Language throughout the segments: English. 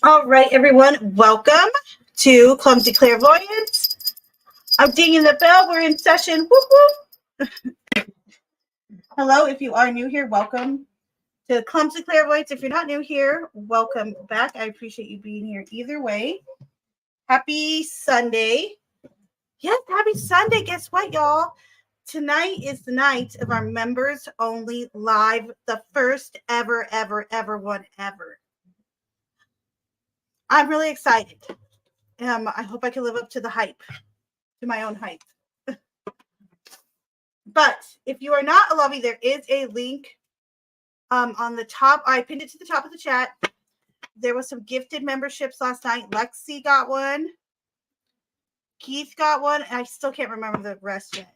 All right, everyone, welcome to Clumsy Clairvoyance. I'm dinging the bell. We're in session. Whoop, whoop. Hello, if you are new here, welcome to Clumsy Clairvoyance. If you're not new here, welcome back. I appreciate you being here either way. Happy Sunday. Yes, happy Sunday. Guess what, y'all? Tonight is the night of our members only live, the first ever one ever. I'm really excited. I hope I can live up to the hype, to my own hype. But if you are not a lovey, there is a link on the top. I pinned it to the top of the chat. There was some gifted memberships last night. Lexi got one. Keith got one. And I still can't remember the rest yet.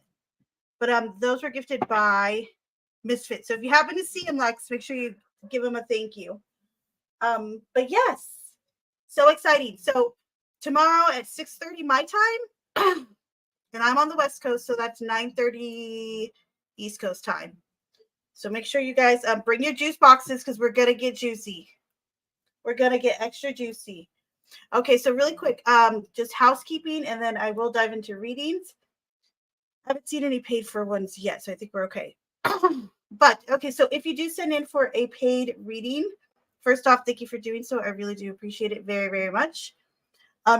But those were gifted by Misfit. So if you happen to see him, Lex, make sure you give him a thank you. But yes, so exciting. So tomorrow at 6:30 my time, and I'm on the West Coast, so that's 9:30 East Coast time. So make sure you guys bring your juice boxes because we're gonna get juicy. We're gonna get extra juicy. Okay, so really quick, just housekeeping, and then I will dive into readings. I haven't seen any paid for ones yet, so I think we're okay. But okay, so if you do send in for a paid reading, first off, thank you for doing so. I really do appreciate it very, very much.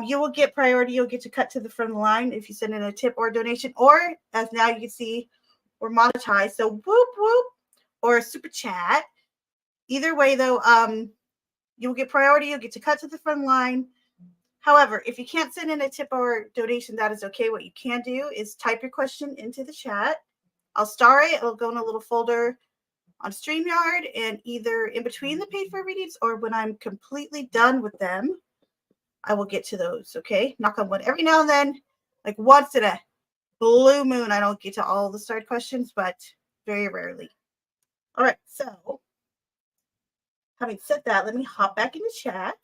You will get priority. You'll get to cut to the front of the line if you send in a tip or a donation, or as now you can see, we're monetized. So whoop whoop, or a super chat. Either way, though, you'll get priority. You'll get to cut to the front line. However, if you can't send in a tip or donation, that is okay. What you can do is type your question into the chat. I'll star it. It'll go in a little folder on StreamYard, and either in between the paid for readings or when I'm completely done with them, I will get to those. Okay, knock on wood. Every now and then, like once in a blue moon, I don't get to all the starred questions, but very rarely. All right, so having said that, let me hop back in the chat.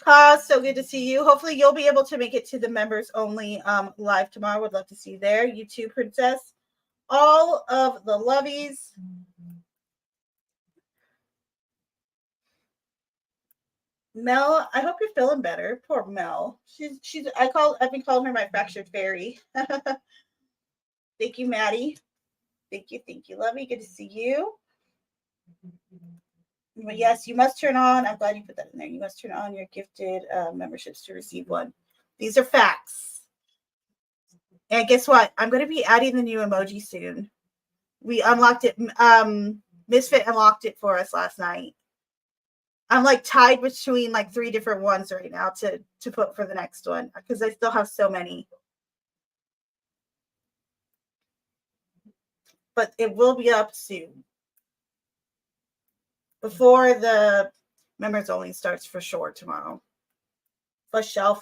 Kaz, so good to see you. Hopefully you'll be able to make it to the members only live tomorrow. Would love to see you there. You too, Princess. All of the lovies. Mel, I hope you're feeling better. Poor Mel. I've been calling her my fractured fairy. Thank you, Maddie. Thank you, Lovey. Good to see you. But yes, you must turn on. I'm glad you put that in there. You must turn on your gifted memberships to receive one. These are facts. And guess what? I'm going to be adding the new emoji soon. We unlocked it. Misfit unlocked it for us last night. I'm like tied between like 3 different ones right now to put for the next one because I still have so many. But it will be up soon. Before the members only starts for sure tomorrow. For sure.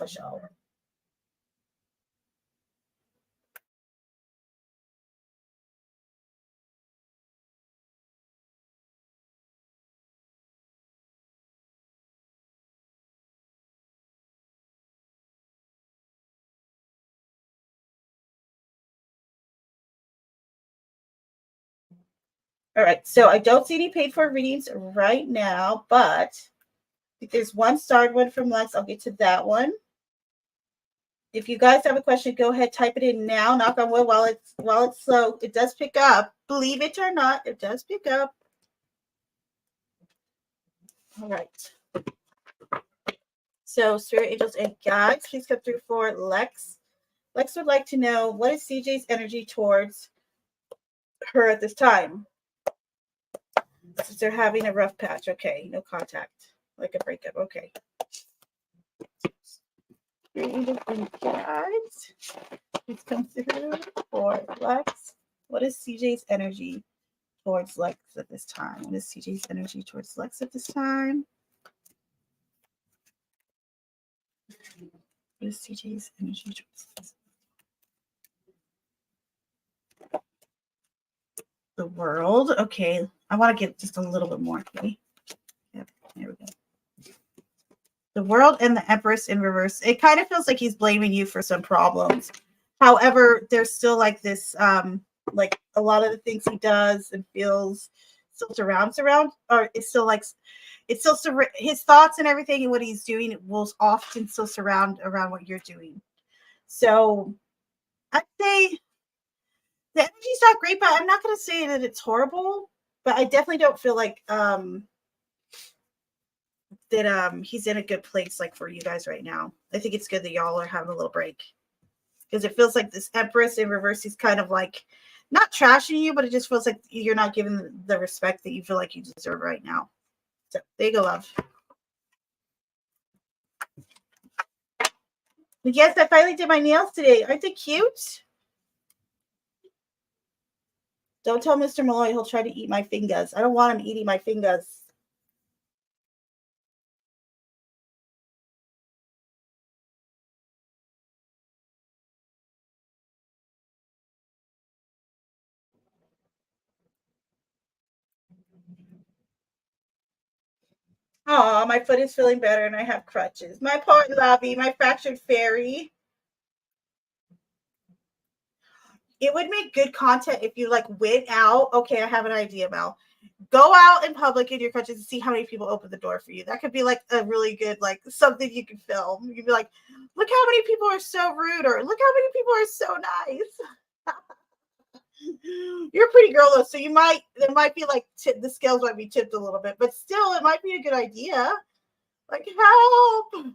All right, so I don't see any paid for readings right now, but if there's one starred one from Lex, I'll get to that one. If you guys have a question, go ahead, type it in now. Knock on wood while it's slow. It does pick up. Believe it or not, it does pick up. All right. So, spirit angels and guides, please come through for Lex. Lex would like to know, what is CJ's energy towards her at this time? Since they're having a rough patch. Okay, no contact. Like a breakup. Okay. Spirit angels and guides, please come through for Lex. What is CJ's energy towards Lex at this time? What is CJ's energy towards Lex at this time? What is CJ's energy towards Lex? The World. Okay. I want to get just a little bit more. Okay. Yep. There we go. The World and the Empress in reverse. It kind of feels like he's blaming you for some problems. However, there's still like this, like a lot of the things he does and feels still surrounds around, or it's still like, it's still his thoughts and everything and what he's doing will often still surround around what you're doing. So I'd say the energy's not great, but I'm not going to say that it's horrible. But I definitely don't feel like that he's in a good place like for you guys right now. I think it's good that y'all are having a little break because it feels like this Empress in reverse is kind of like not trashing you, but it just feels like you're not giving the respect that you feel like you deserve right now. So there you go, love. Yes, I finally did my nails today. Aren't they cute? Don't tell Mr. Malloy he'll try to eat my fingers. I don't want him eating my fingers. Oh, my foot is feeling better and I have crutches. My poor Lovey, my fractured fairy. It would make good content if you like went out. Okay, I have an idea, Mel. Go out in public in your crutches and see how many people open the door for you. That could be like a really good, like something you can film. You could be like, look how many people are so rude, or look how many people are so nice. You're a pretty girl though, so there might be like the scales might be tipped a little bit, but still, it might be a good idea. Like help.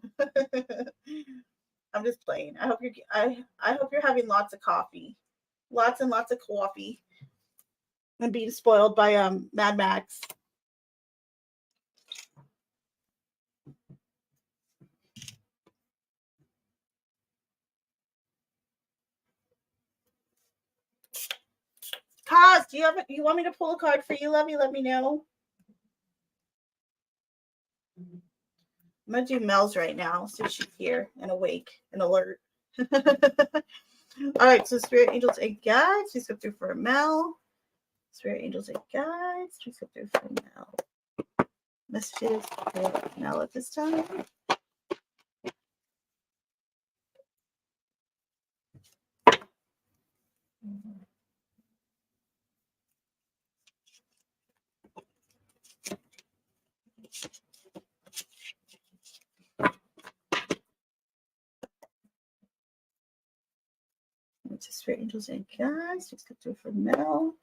I'm just playing. I hope you're having lots of coffee, lots and lots of coffee, and being spoiled by Mad Max. Kaz, you want me to pull a card for you, Lovey? Let me know. I'm gonna do Mel's right now since she's here and awake and alert. All right, so Spirit Angels and Guides, please go through for Mel. Spirit Angels and Guides, please go through for Mel. Messages for Mel at this time. To Spirit Angels and Guides, please go through for Mel.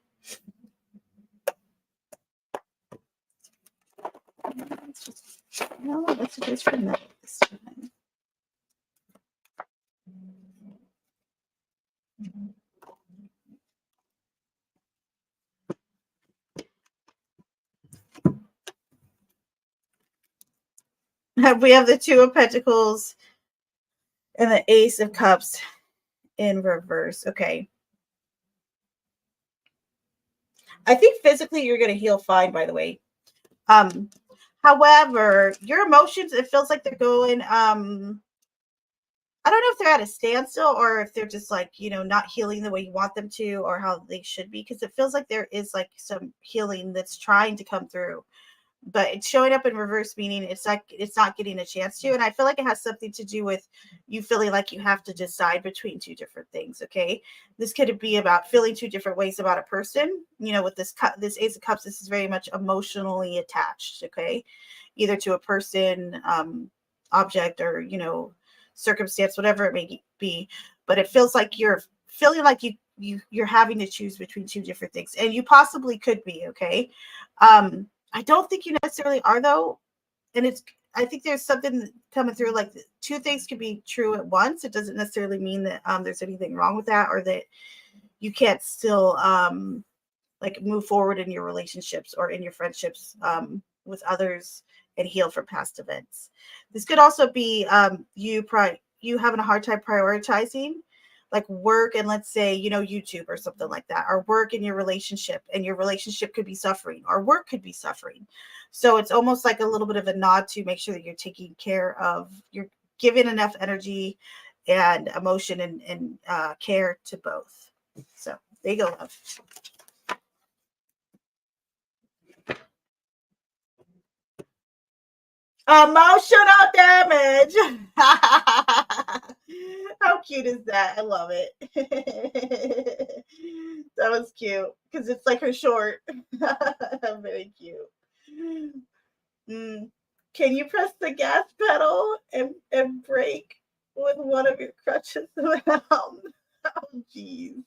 Messages for Mel at this time. We have the Two of Pentacles and the Ace of Cups in reverse. Okay. I think physically you're going to heal fine, by the way. However, your emotions, it feels like they're going, I don't know if they're at a standstill or if they're just like, not healing the way you want them to or how they should be. Because it feels like there is like some healing that's trying to come through. But it's showing up in reverse, meaning it's like it's not getting a chance to. And I feel like it has something to do with you feeling like you have to decide between two different things. Okay, this could be about feeling two different ways about a person. With this Ace of Cups, this is very much emotionally attached. Okay, either to a person, object, or circumstance, whatever it may be. But it feels like you're feeling like you're having to choose between two different things, and you possibly could be. Okay. I don't think you necessarily are though. And I think there's something coming through, like two things could be true at once. It doesn't necessarily mean that there's anything wrong with that or that you can't still like move forward in your relationships or in your friendships with others and heal from past events. This could also be you having a hard time prioritizing like work and let's say, YouTube or something like that, or work in your relationship, and your relationship could be suffering or work could be suffering. So it's almost like a little bit of a nod to make sure that you're taking care of, you're giving enough energy and emotion and care to both. So there you go, love. Emotional damage. How cute is that? I love it. That was cute because it's like her short. Very cute. Mm. Can you press the gas pedal and brake with one of your crutches around? Oh, jeez.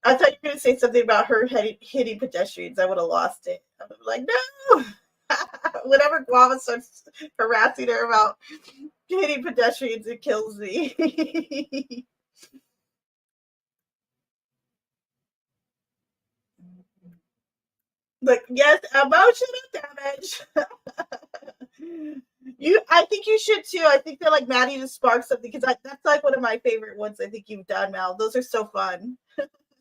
I thought you were going to say something about her hitting pedestrians. I would have lost it. I would have been like, no. Whenever Guava starts harassing her about hitting pedestrians, it kills me. Like, yes, emotional damage. I think you should too. I think that like Maddie just sparked something because that's like one of my favorite ones. I think you've done, Mel. Those are so fun,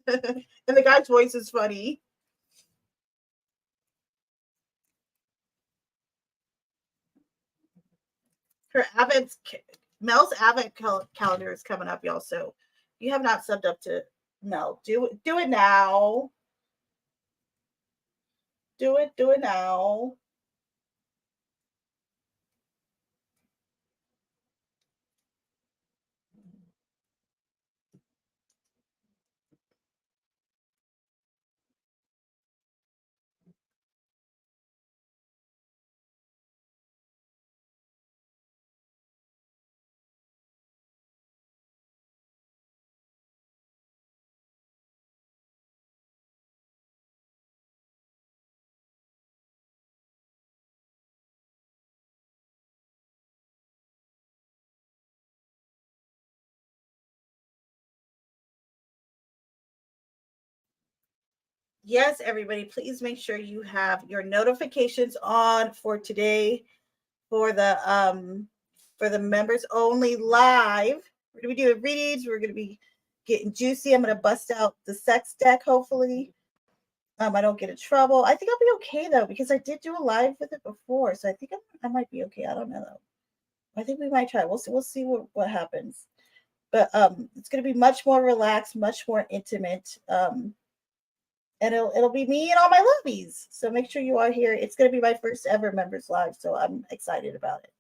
and the guy's voice is funny. Her Advent, Mel's Advent calendar is coming up, y'all. So if you have not subbed up to Mel, do it now. Do it now. Yes, everybody, please make sure you have your notifications on for today for the members only live. We're gonna be doing readings. We're gonna be getting juicy. I'm gonna bust out the sex deck, hopefully. I don't get in trouble. I think I'll be okay though because I did do a live with it before, so I think I might be okay. I don't know though. I think we might try. We'll see. We'll see what happens. But it's gonna be much more relaxed, much more intimate. And it'll be me and all my lovies. So make sure you are here. It's gonna be my first ever members live, so I'm excited about it.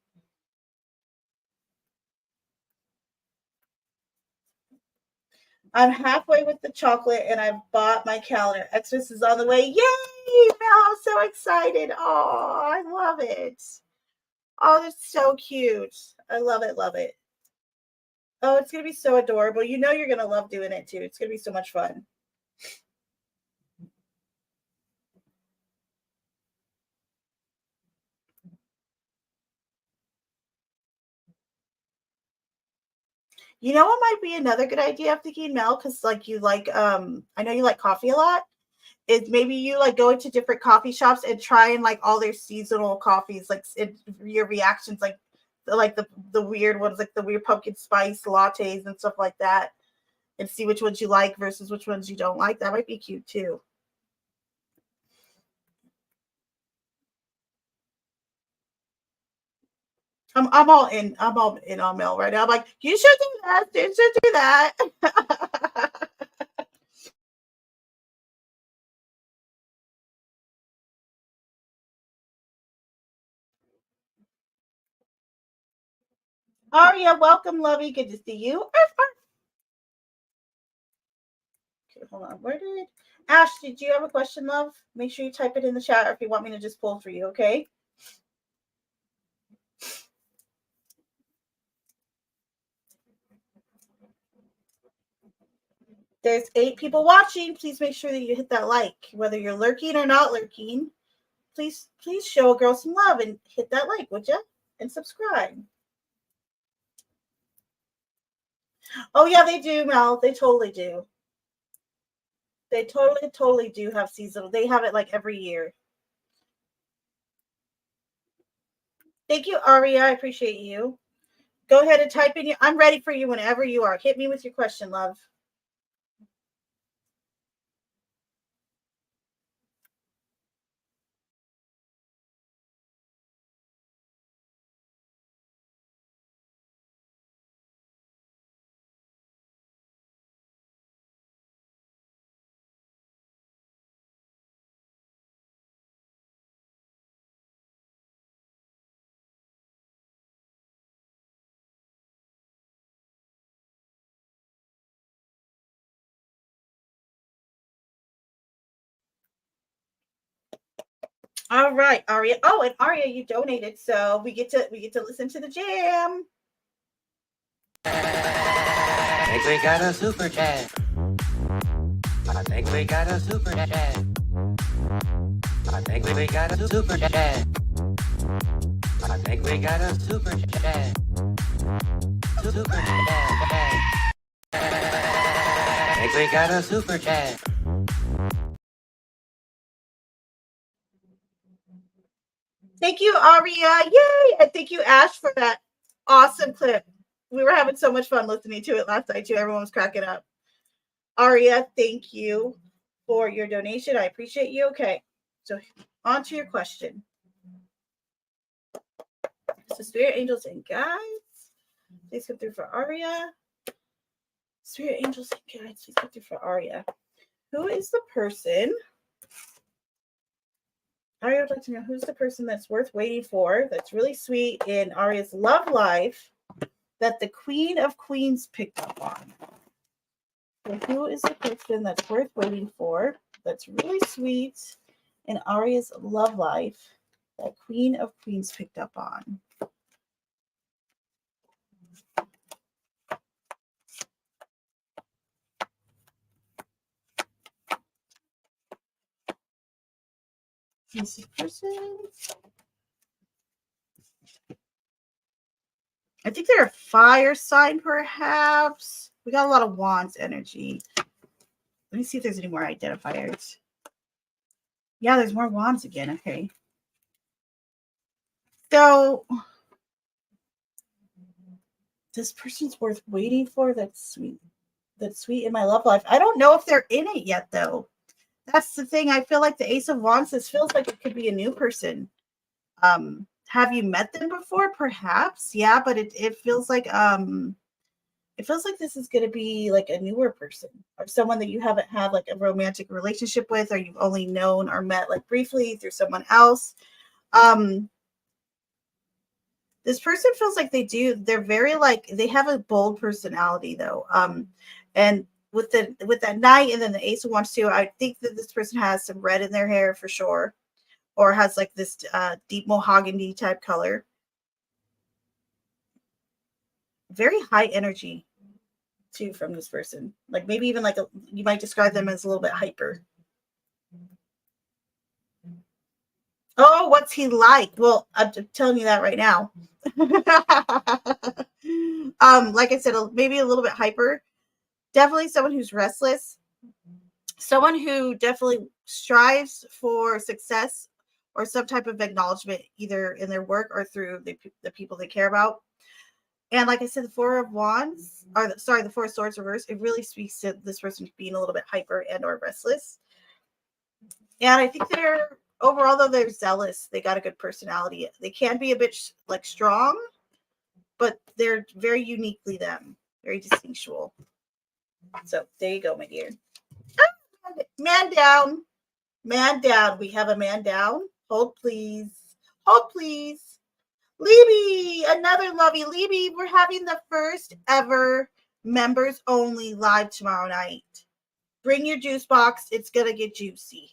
I'm halfway with the chocolate and I've bought my calendar. Xmas is on the way. Yay! Mel, I'm so excited. Oh, I love it. Oh, it's so cute. I love it, love it. Oh, it's gonna be so adorable. You know you're gonna love doing it too. It's gonna be so much fun. You know what might be another good idea I'm thinking, Mel, because like you like I know you like coffee a lot. Is maybe you like go into different coffee shops and try and like all their seasonal coffees, like your reactions, like the weird ones, like the weird pumpkin spice lattes and stuff like that, and see which ones you like versus which ones you don't like. That might be cute too. I'm all in. I'm all in on Mel right now. I'm like, you should do that. You should do that. Aria, welcome, lovey. Good to see you. Okay, hold on. Where did Ash? Did you have a question, love? Make sure you type it in the chat, or if you want me to just pull for you, okay? There's 8 people watching. Please make sure that you hit that like, whether you're lurking or not lurking. Please show a girl some love and hit that like, would you? And subscribe. Oh yeah, they do, Mel. They totally do. They totally do have seasonal. They have it like every year. Thank you, Aria. I appreciate you. Go ahead and type in your. I'm ready for you whenever you are. Hit me with your question, love. All right, Aria. Oh, and Aria, you donated, so we get to listen to the jam. I think we got a super chat. I think we got a super chat. I think we got a super chat. I think we got a super chat. Super chat. I think we got a super chat. Thank you, Aria. Yay! And thank you, Ash, for that awesome clip. We were having so much fun listening to it last night too. Everyone was cracking up. Aria, thank you for your donation. I appreciate you. Okay, so on to your question. So, spirit angels and guides, please come through for Aria. Spirit angels and guides, please come through for Aria. Who is the person? Aria would like to know who's the person that's worth waiting for, that's really sweet in Aria's love life, that the Queen of Queens picked up on. So who is the person that's worth waiting for, that's really sweet in Aria's love life, that Queen of Queens picked up on? This person. I think they're a fire sign, perhaps. We got a lot of wands energy. Let me see if there's any more identifiers. Yeah, there's more wands again. Okay. So this person's worth waiting for. That's sweet. That's sweet in my love life. I don't know if they're in it yet, though. That's the thing. I feel like the Ace of Wands, this feels like it could be a new person. Have you met them before? Perhaps. Yeah, but it feels like this is going to be like a newer person or someone that you haven't had like a romantic relationship with, or you've only known or met like briefly through someone else. This person feels like they're very like, they have a bold personality though. And with that knight and then the Ace of Wands too, I think that this person has some red in their hair for sure, or has like this deep mahogany type color. Very high energy too from this person. Like maybe even like you might describe them as a little bit hyper. Oh, what's he like? Well, I'm telling you that right now. Like I said, maybe a little bit hyper. Definitely someone who's restless. Someone who definitely strives for success or some type of acknowledgement, either in their work or through the people they care about. And like I said, the Four of Wands, the Four of Swords reverse, it really speaks to this person being a little bit hyper and or restless. And I think they're overall, though, they're zealous. They got a good personality. They can be a bit like strong, but they're very uniquely them, very distinctual. So there you go, my dear. Man down. Man down. We have a man down. Hold, please. Hold, please. Libby, another lovey. Libby, we're having the first ever members only live tomorrow night. Bring your juice box. It's going to get juicy.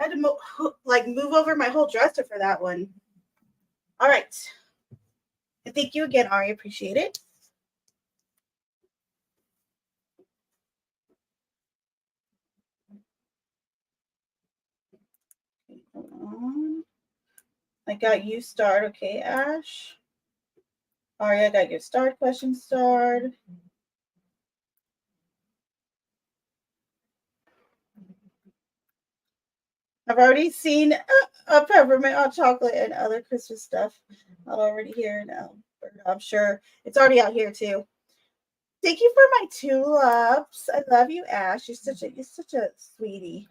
I had to move over my whole dresser for that one. All right. And thank you again, Ari. Appreciate it. Hold on. I got you starred. Okay, Ash. Ari, I got your starred question starred. I've already seen a peppermint hot chocolate and other Christmas stuff. Not already here now. I'm sure it's already out here too. Thank you for my tulips. I love you, Ash. You're such a sweetie.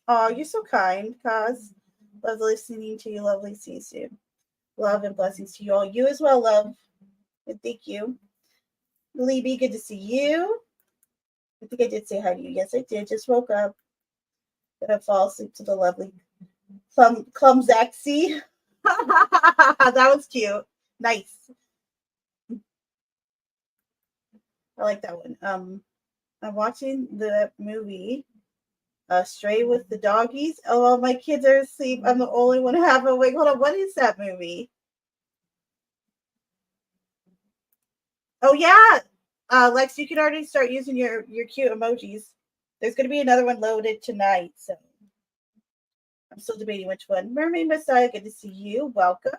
Oh, you're so kind, Cuz. Love listening to you. Lovely seeing you. Love and blessings to you all. You as well, love. And thank you. Libby, good to see you. I think I did say hi to you. Yes, I did. Just woke up. Gonna fall asleep to the lovely Clumzaxy. That was cute. Nice. I like that one. I'm watching the movie Stray with the doggies. Oh, well, my kids are asleep. I'm the only one half awake. Hold on, what is that movie? Oh yeah, Lex, you can already start using your cute emojis. There's going to be another one loaded tonight, so I'm still debating which one. Mermaid Messiah, good to see you. Welcome.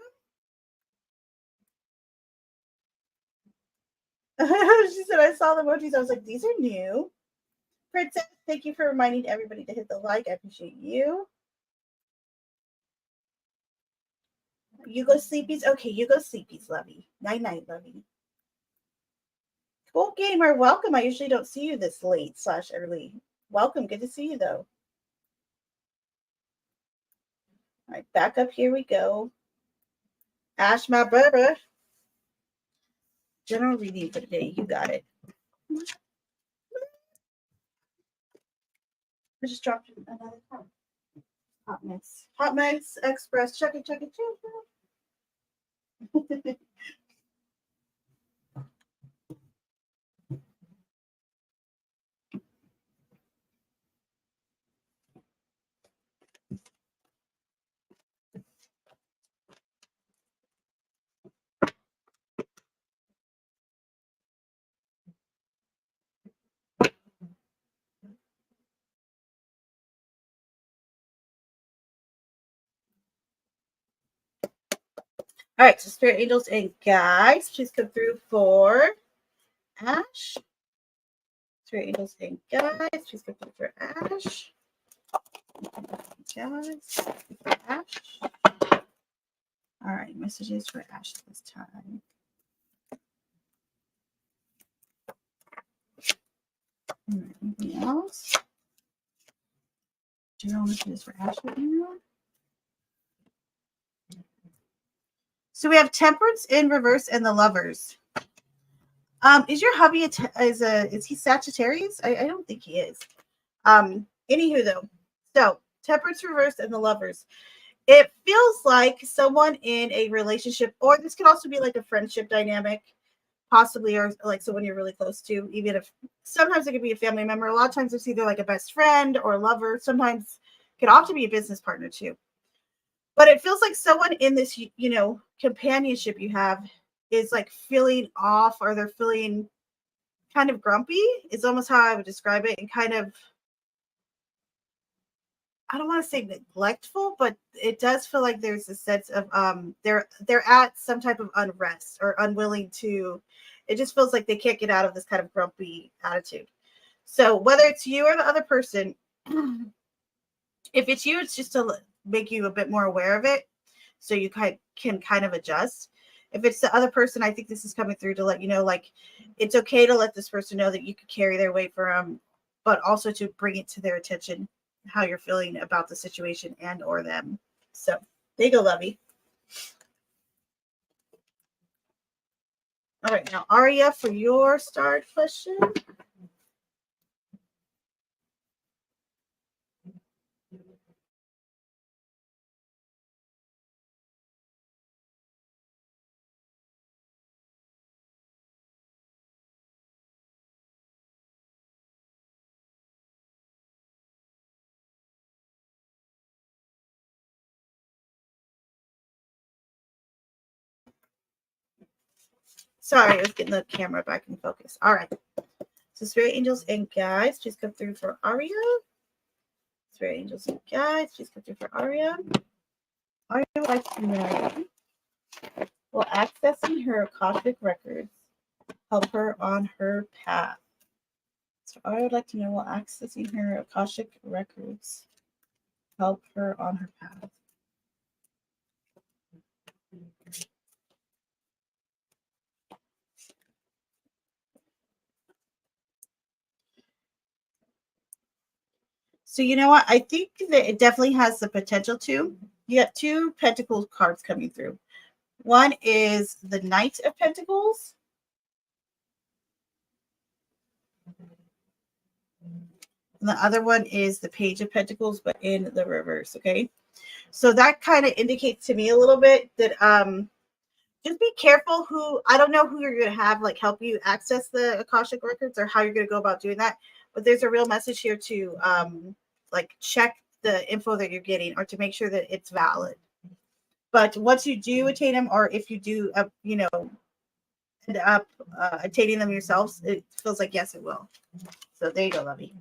She said I saw the emojis. I was like, these are new. Princess, thank you for reminding everybody to hit the like. I appreciate you. You go sleepies. Okay, you go sleepies, Lovey. Night night, Lovey. Cool gamer, welcome. I usually don't see you this late / early. Welcome. Good to see you though. All right, back up. Here we go. Ash, my brother. General reading for today. You got it. I just dropped another cup. Hot mix. Hot mix express. Check it, check it, check it. All right, so spirit angels and guides, please come through for Ash. Spirit angels and guides, please come through for Ash. Guys, for Ash. All right, messages for Ash this time. All right, anything else? General messages for Ash right now. So we have Temperance in reverse and the Lovers. Is your hubby is he Sagittarius? I don't think he is. Anywho though, so Temperance reverse and the Lovers. It feels like someone in a relationship, or this could also be like a friendship dynamic, possibly, or like someone you're really close to, even if sometimes it could be a family member. A lot of times it's either like a best friend or a lover. Sometimes it could often be a business partner too. But it feels like someone in this, companionship you have is like feeling off, or they're feeling kind of grumpy, is almost how I would describe it, and kind of, I don't want to say neglectful, but it does feel like there's a sense of they're at some type of unrest or unwilling to. It just feels like they can't get out of this kind of grumpy attitude. So whether it's you or the other person, if it's you, it's just to make you a bit more aware of it, so you can kind of adjust. If it's the other person, I think this is coming through to let you know, like, it's okay to let this person know that you could carry their weight for them, but also to bring it to their attention how you're feeling about the situation and or them. So there you go, Lovey. All right, now Aria, for your start question. Sorry, I was getting the camera back in focus. All right. So spirit angels and guides, please come through for Aria. Spirit angels and guides, please come through for Aria. Aria would like to know, will accessing her Akashic records help her on her path? So Aria would like to know, will accessing her Akashic records help her on her path? So you know what? I think that it definitely has the potential to. You got two Pentacle cards coming through. One is the Knight of Pentacles. And the other one is the Page of Pentacles, but in the reverse. Okay. So that kind of indicates to me a little bit that just be careful who, I don't know who you're going to have like help you access the Akashic records or how you're going to go about doing that. But there's a real message here to like check the info that you're getting or to make sure that it's valid. But once you do attain them, or if you do, end up attaining them yourselves, it feels like yes, it will. So there you go, Lovey.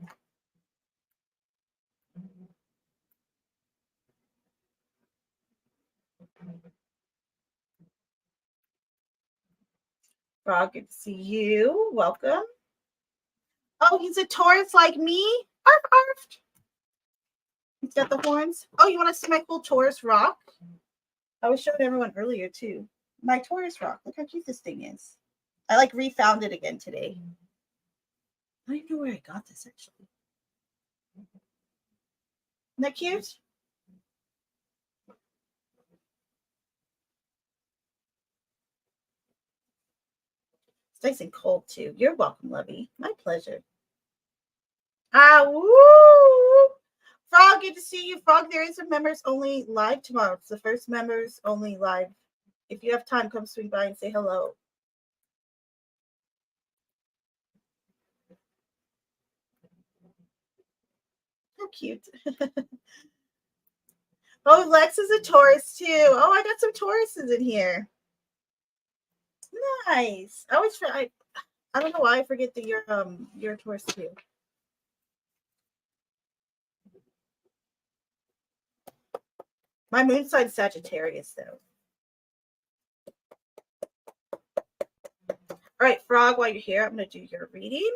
Frog, good to see you. Welcome. Oh, he's a Taurus like me. Arf, arf. He's got the horns. Oh, you want to see my cool Taurus rock? I was showing everyone earlier too. My Taurus rock. Look how cute this thing is. I like refound it again today. I don't even know where I got this actually. Isn't that cute? It's nice and cold too. You're welcome, Lovey. My pleasure. Ah, woo! Frog, good to see you. Frog, there is a members only live tomorrow. It's the first members only live. If you have time, come swing by and say hello. How cute. Oh, Lex is a Taurus too. Oh, I got some Tauruses in here. Nice. I don't know why I forget that you're a Taurus too. My moon sign's Sagittarius though. All right, Frog, while you're here, I'm going to do your reading.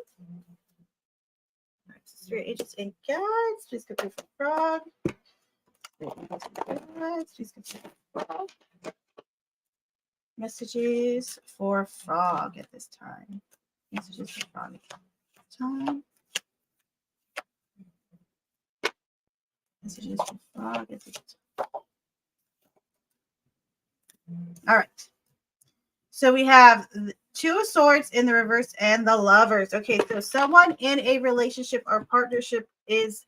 All right, Spirit Angels and Guides, please go through for Frog. Please go through for Frog. Messages for Frog at this time. Messages for Frog at this time. Messages for Frog at this time. All right. So we have Two of Swords in the reverse and the Lovers. Okay, so someone in a relationship or partnership feels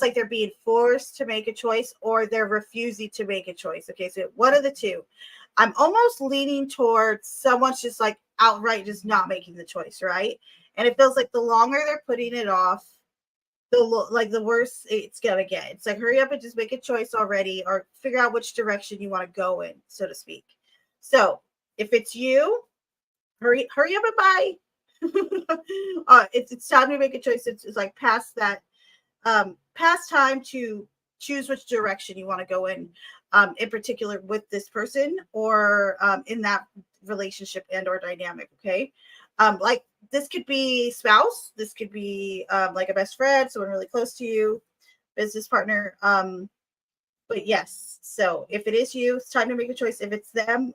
like they're being forced to make a choice or they're refusing to make a choice. Okay, so one of the two. I'm almost leaning towards someone's just like outright just not making the choice, right? And it feels like the longer they're putting it off, the worse it's gonna get. It's like hurry up and just make a choice already, or figure out which direction you want to go in, so to speak. So if it's you, hurry up and buy. It's time to make a choice. It's like past that, past time to choose which direction you want to go in particular with this person or in that relationship and or dynamic. Okay, like this could be spouse, this could be like a best friend, someone really close to you, business partner. But yes, so if it is you, it's time to make a choice. If it's them,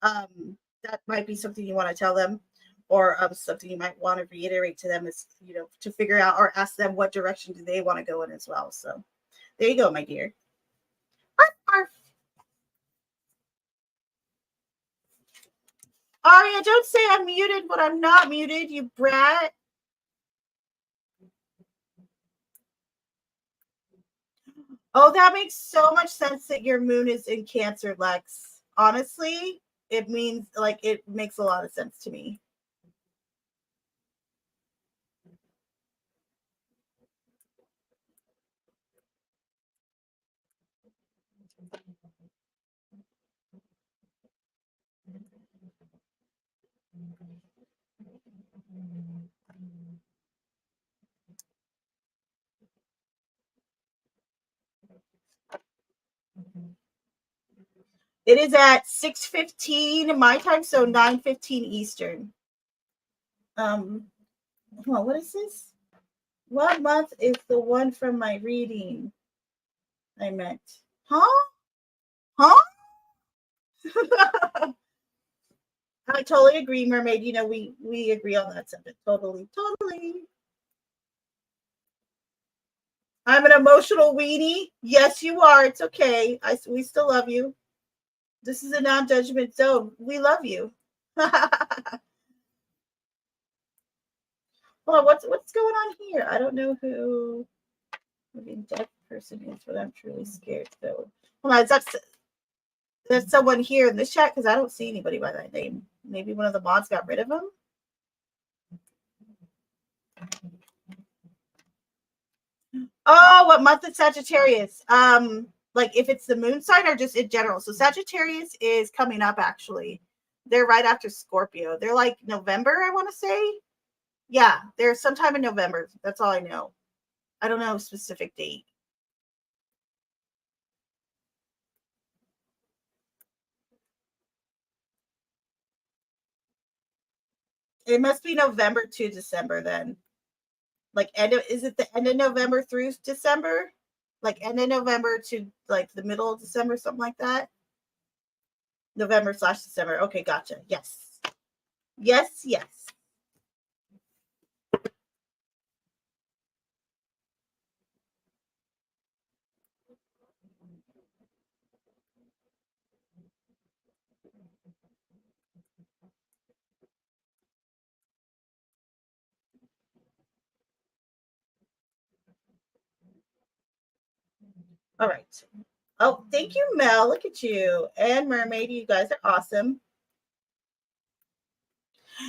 that might be something you want to tell them, or something you might want to reiterate to them is, to figure out or ask them what direction do they want to go in as well. So there you go, my dear. Arf, arf. Aria, don't say I'm muted, but I'm not muted, you brat. Oh, that makes so much sense that your moon is in Cancer, Lex. Honestly, it means like it makes a lot of sense to me. It is at 6:15 my time, so 9:15 Eastern. Hold on, what is this? What month is the one from my reading? I meant, huh? Huh? I totally agree, Mermaid. You know, we agree on that subject. Totally, totally. I'm an emotional weenie. Yes, you are. It's okay. We still love you. This is a non-judgment zone. We love you. Hold on, what's going on here? I don't know who the deaf person is, but I'm truly scared. So, hold on, there's someone here in this chat because I don't see anybody by that name. Maybe one of the mods got rid of him. Oh, what month is Sagittarius? Like if it's the moon sign or just in general. So Sagittarius is coming up actually. They're right after Scorpio. They're like November, I want to say. Yeah, they're sometime in November. That's all I know. I don't know a specific date. It must be November to December then. Like is it the end of November through December? Like end of November to like the middle of December, something like that. November/December. Okay, gotcha. Yes. Yes, yes. All right. Oh, thank you, Mel. Look at you. And Mermaid, you guys are awesome.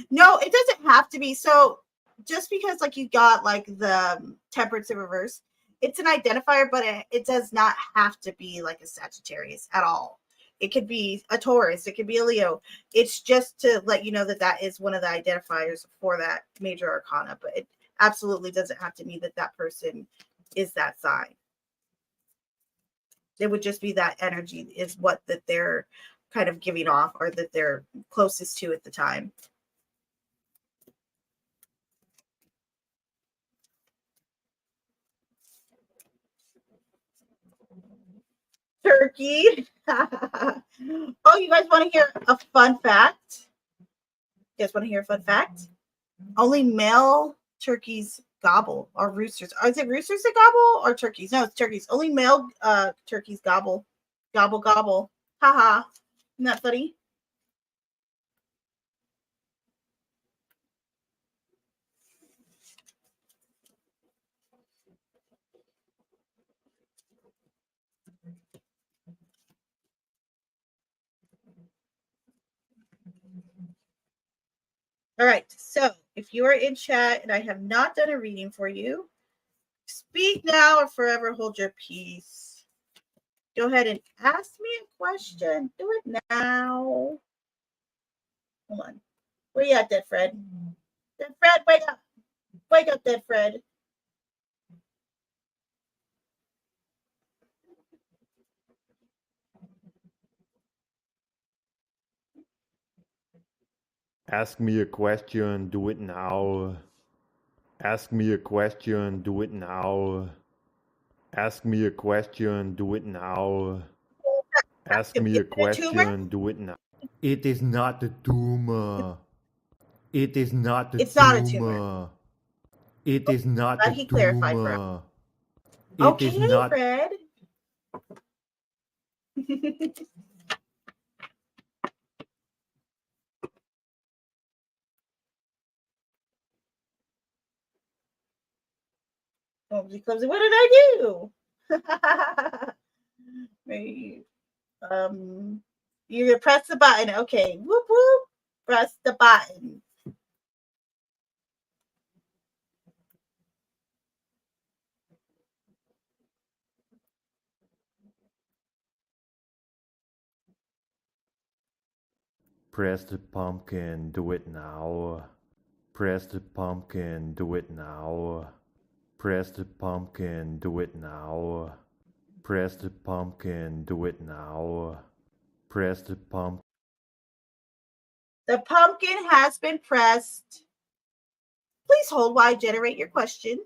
No, it doesn't have to be. So just because like you got like the temperance in reverse, it's an identifier, but it does not have to be like a Sagittarius at all. It could be a Taurus. It could be a Leo. It's just to let you know that that is one of the identifiers for that major arcana, but it absolutely doesn't have to mean that that person is that sign. It would just be that energy is what that they're kind of giving off or that they're closest to at the time. Turkey. Oh, you guys want to hear a fun fact? You guys want to hear a fun fact? Only male turkeys gobble, or roosters. Is it roosters that gobble or turkeys? No, it's turkeys. Only male turkeys gobble. Gobble, gobble. Haha. Isn't that funny? All right. So if you are in chat and I have not done a reading for you, speak now or forever hold your peace. Go ahead and ask me a question. Do it now. Hold on. Where you at, Dead Fred? Dead Fred, wake up. Wake up, Dead Fred. Ask me a question, do it now. Ask me a question, do it now. Ask me a question, do it now. Ask me a question, do it now. It is not a tumor. It is not a It's not a tumor. tumor. It is not a He clarified for us. tumor. It is Okay, not. Fred. Clumsy, clumsy. What did I do? Maybe, you press the button. Okay. Whoop whoop. Press the button. Press the pumpkin, do it now. Press the pumpkin, do it now. Press the pumpkin, do it now. Press the pumpkin. Do it now. Press the pumpkin. The pumpkin has been pressed. Please hold while I generate your question.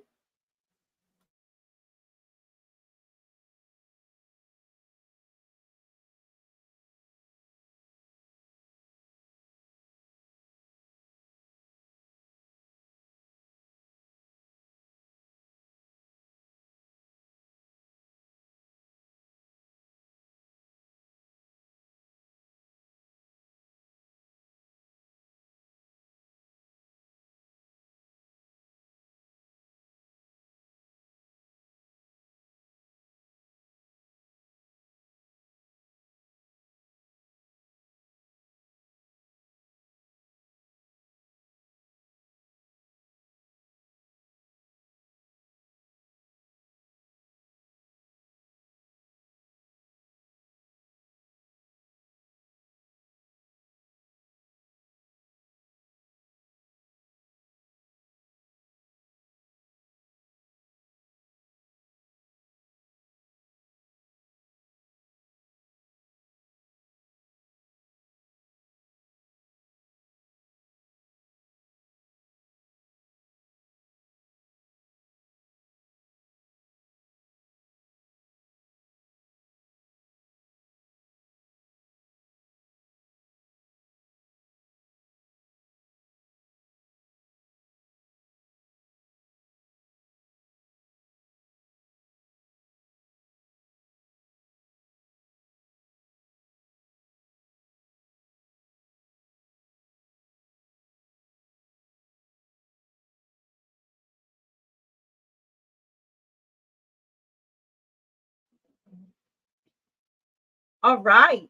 All right.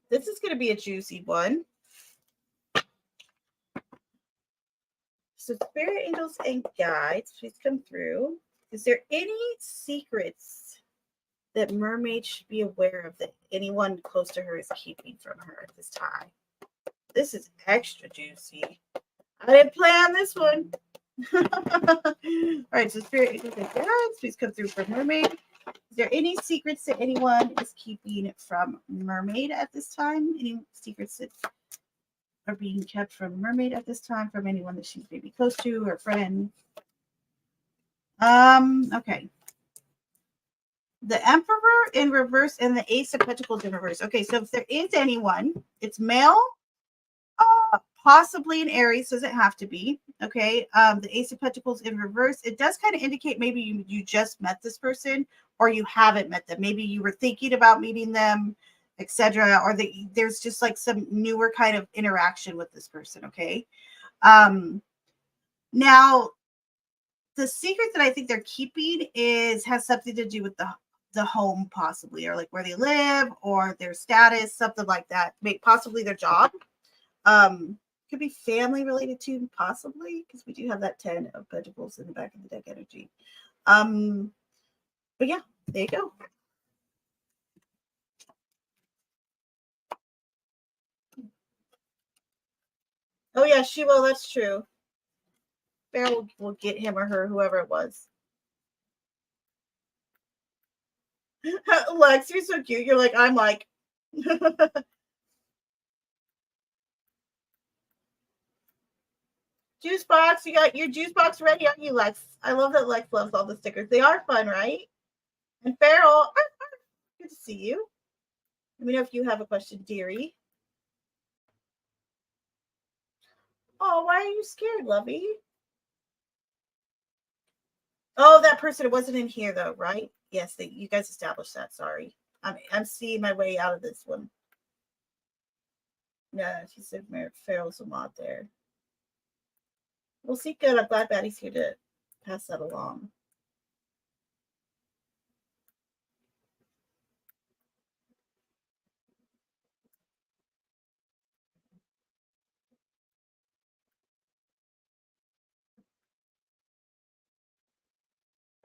This is going to be a juicy one. So, spirit angels and guides, please come through. Is there any secrets that mermaid should be aware of that anyone close to her is keeping from her at this time? This is extra juicy. I didn't plan this one. All right, so spirit angels and guides, please come through for mermaid. Is there any secrets that anyone is keeping from mermaid at this time? Any secrets that are being kept from mermaid at this time from anyone that she's maybe close to or friend? Okay. The Emperor in reverse and the Ace of Pentacles in reverse. Okay, so if there is anyone, it's male, possibly an Aries, doesn't have to be. Okay. The Ace of Pentacles in reverse, it does kind of indicate maybe you just met this person or you haven't met them. Maybe you were thinking about meeting them, etc. Or there's just like some newer kind of interaction with this person. Okay. Now the secret that I think they're keeping has something to do with the home, possibly, or like where they live or their status, something like that. Possibly their job. Could be family related to, possibly, because we do have that 10 of Pentacles in the back of the deck energy. But yeah, there you go. Oh yeah, she will. That's true. Bear will get him or her, whoever it was. Lex, you're so cute. You're like, I'm like. Juice box, you got your juice box ready, aren't you, Lex? I love that Lex loves all the stickers. They are fun, right? And Farrell, good to see you. Let me know if you have a question, dearie. Oh, why are you scared, lovey? Oh, that person wasn't in here though, right? Yes, you guys established that. Sorry, I'm seeing my way out of this one. No, she said Farrell's not there. We'll see. Good. I'm glad Batty's here to pass that along.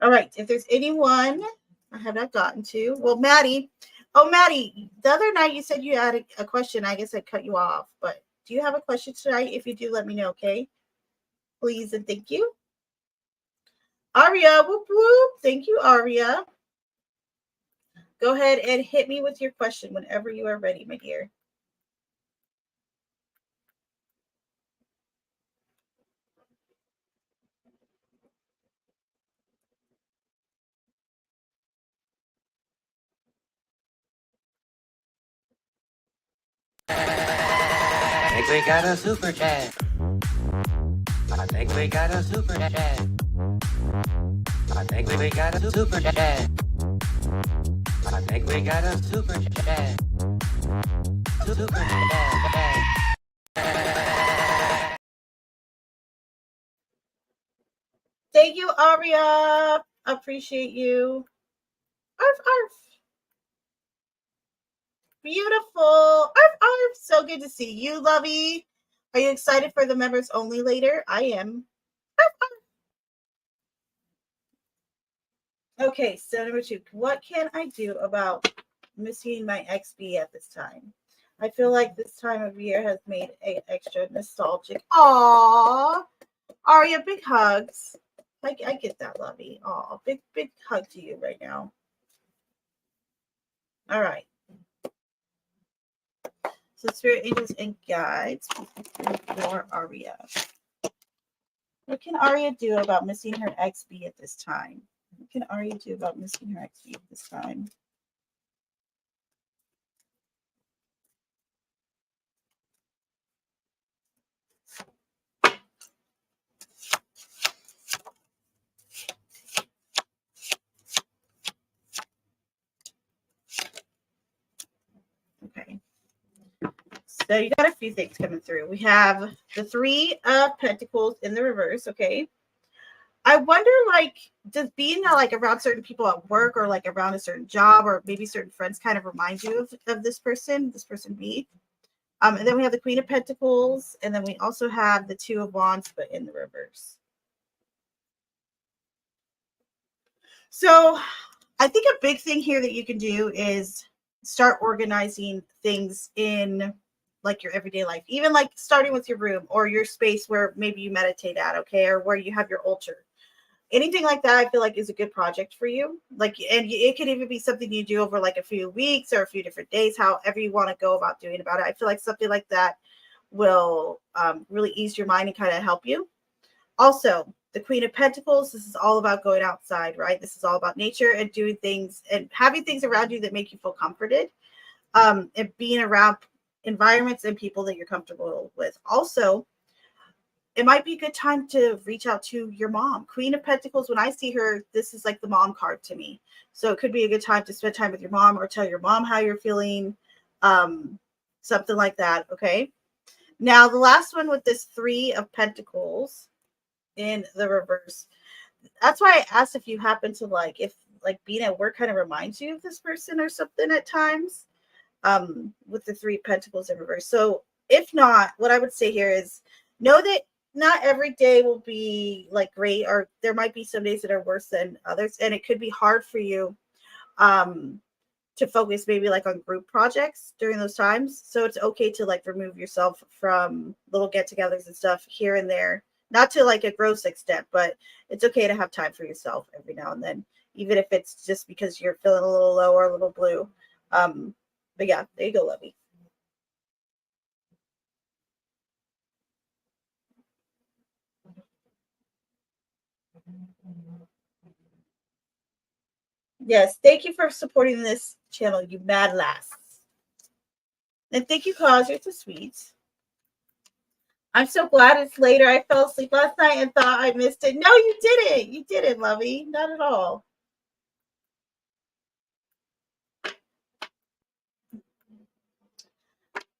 All right. If there's anyone I have not gotten to, well, Maddie. Oh, Maddie, the other night you said you had a question. I guess I cut you off, but do you have a question tonight? If you do, let me know, okay? Please and thank you. Aria, whoop whoop. Thank you, Aria. Go ahead and hit me with your question whenever you are ready, my dear. I think we got a super chat. I think we got a super chat. I think we got a super chat. I think we got a super chat. Super chat. Thank you, Aria. Appreciate you. Arf, arf. Beautiful. Arf, arf. So good to see you, Lovey. Are you excited for the members only later? I am. Arf, arf. Okay, so number 2. What can I do about missing my XB at this time? I feel like this time of year has made it extra nostalgic. Aww. Aria, big hugs. I get that, Lovey. Aw, big hug to you right now. All right. So spirit angels and guides for Aria. What can Aria do about missing her XB at this time? What can Aria do about missing her XB at this time? Okay. So you got a few things coming through. We have the 3 of Pentacles in the reverse. Okay. I wonder, like, does being like around certain people at work or like around a certain job or maybe certain friends kind of remind you of this person B? And then we have the Queen of Pentacles, and then we also have the 2 of Wands, but in the reverse. So I think a big thing here that you can do is start organizing things in like your everyday life, even like starting with your room or your space where maybe you meditate at, okay, or where you have your altar. Anything like that, I feel like is a good project for you. Like, and it could even be something you do over like a few weeks or a few different days, however you want to go about doing about it. I feel like something like that will really ease your mind and kind of help you. Also, the Queen of Pentacles, this is all about going outside, right? This is all about nature and doing things and having things around you that make you feel comforted, and being around environments and people that you're comfortable with. Also, it might be a good time to reach out to your mom. Queen of Pentacles, when I see her, this is like the mom card to me. So it could be a good time to spend time with your mom or tell your mom how you're feeling, something like that, okay? Now, the last one with this 3 of Pentacles in the reverse. That's why I asked if you happen to like, if like being at work kind of reminds you of this person or something at times, with the 3 Pentacles in reverse. So if not, what I would say here is know that not every day will be like great, or there might be some days that are worse than others, and it could be hard for you to focus maybe like on group projects during those times. So it's okay to like remove yourself from little get-togethers and stuff here and there, not to like a gross extent, but it's okay to have time for yourself every now and then, even if it's just because you're feeling a little low or a little blue. But yeah, there you go, Lovey. Yes, thank you for supporting this channel, you mad lass. And thank you, Cause. You're so sweet. I'm so glad it's later. I fell asleep last night and thought I missed it. No, you didn't. You didn't, Lovey. Not at all.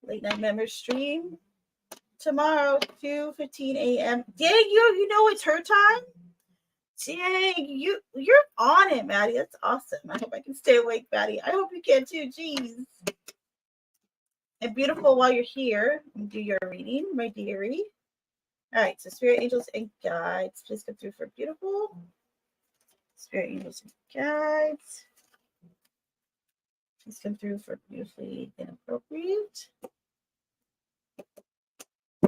Late night member stream tomorrow, 2:15 a.m. Dang, you know it's her time? Dang, you're on it, Maddie. That's awesome. I hope I can stay awake, Maddie. I hope you can too. Jeez. And beautiful, while you're here, do your reading, my dearie. All right, so spirit angels and guides, please come through for beautiful. Spirit angels and guides, please come through for beautifully inappropriate.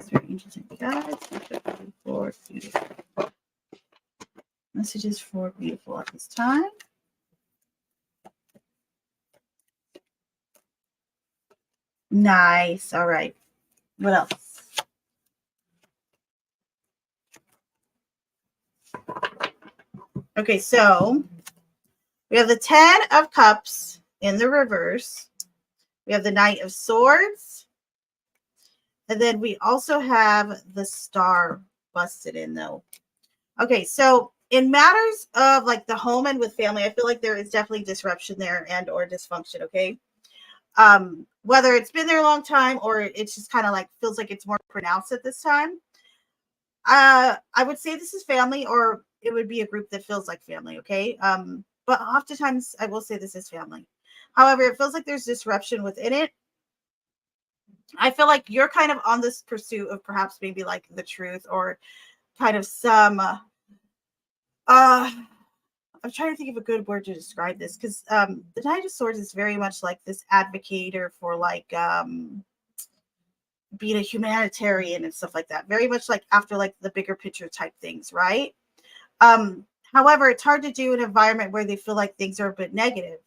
Spirit angels and guides, please come through for beautiful. Messages for beautiful at this time. Nice. All right. What else? Okay, so we have the 10 of Cups in the reverse. We have the Knight of Swords. And then we also have the Star busted in, though. Okay, so in matters of like the home and with family, I feel like there is definitely disruption there and or dysfunction, okay? Whether it's been there a long time or it's just kind of like feels like it's more pronounced at this time. I would say this is family, or it would be a group that feels like family, okay? But oftentimes I will say this is family. However, it feels like there's disruption within it. I feel like you're kind of on this pursuit of perhaps maybe like the truth or kind of some I'm trying to think of a good word to describe this, because the Knight of Swords is very much like this advocator for like being a humanitarian and stuff like that. Very much like after like the bigger picture type things, right? However, it's hard to do in an environment where they feel like things are a bit negative.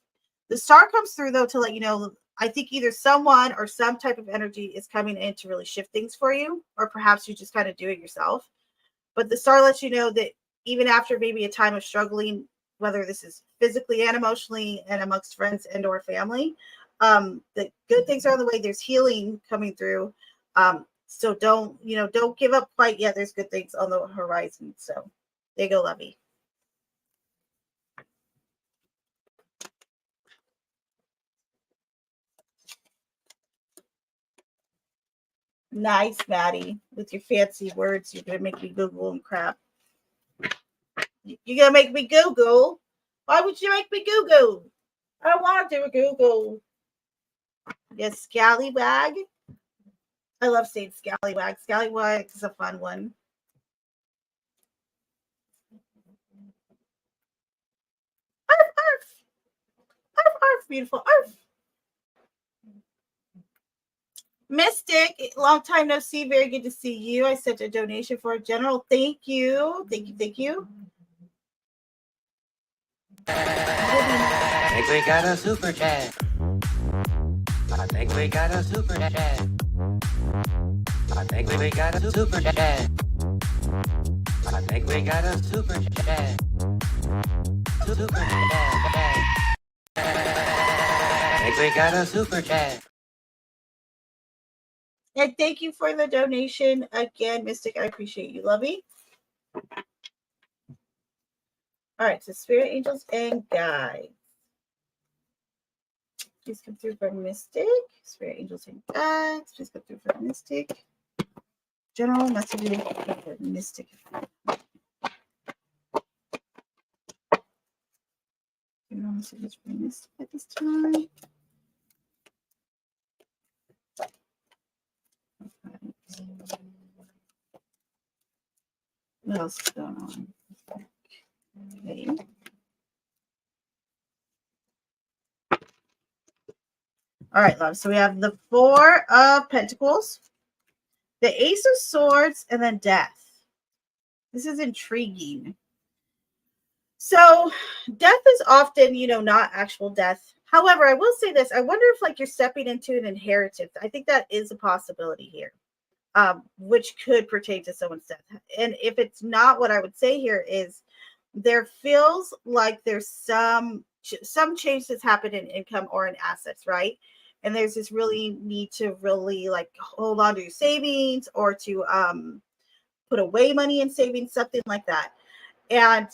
The Star comes through though to let you know, I think either someone or some type of energy is coming in to really shift things for you, or perhaps you just kind of do it yourself. But the Star lets you know that even after maybe a time of struggling, whether this is physically and emotionally and amongst friends and or family, the good things are on the way. There's healing coming through. So don't give up quite yet. There's good things on the horizon. So there you go, Lovey. Nice, Maddie. With your fancy words, you're gonna make me Google and crap. You're gonna make me Google. Why would you make me Google? I don't want to do a Google. Yes, scallywag. I love saying scallywag. Scallywag is a fun one. Arf, arf. Arf, arf, beautiful. Arf. Mystic, long time no see. Very good to see you. I sent a donation for a general. Thank you. Thank you. Thank you. I think we got a super chat. I think we got a super chat. I think we got a super chat. I think we got a super chat. Super chat. I think we got a super chat. And thank you for the donation again, Mystic. I appreciate you, Lovey. All right, so spirit angels and guides. Please come through for Mystic. Spirit angels and guides. Please come through for Mystic. General messaging for Mystic. General messages for Mystic at this time. What else is going on? Okay. All right, love. So we have the Four of Pentacles, the Ace of Swords, and then Death. This is intriguing. So death is often, not actual death. However, I will say this. I wonder if like you're stepping into an inheritance. I think that is a possibility here, which could pertain to someone's death. And if it's not, what I would say here is there feels like there's some change that's happened in income or in assets, right? And there's this really need to really like hold on to your savings or to put away money in savings, something like that. And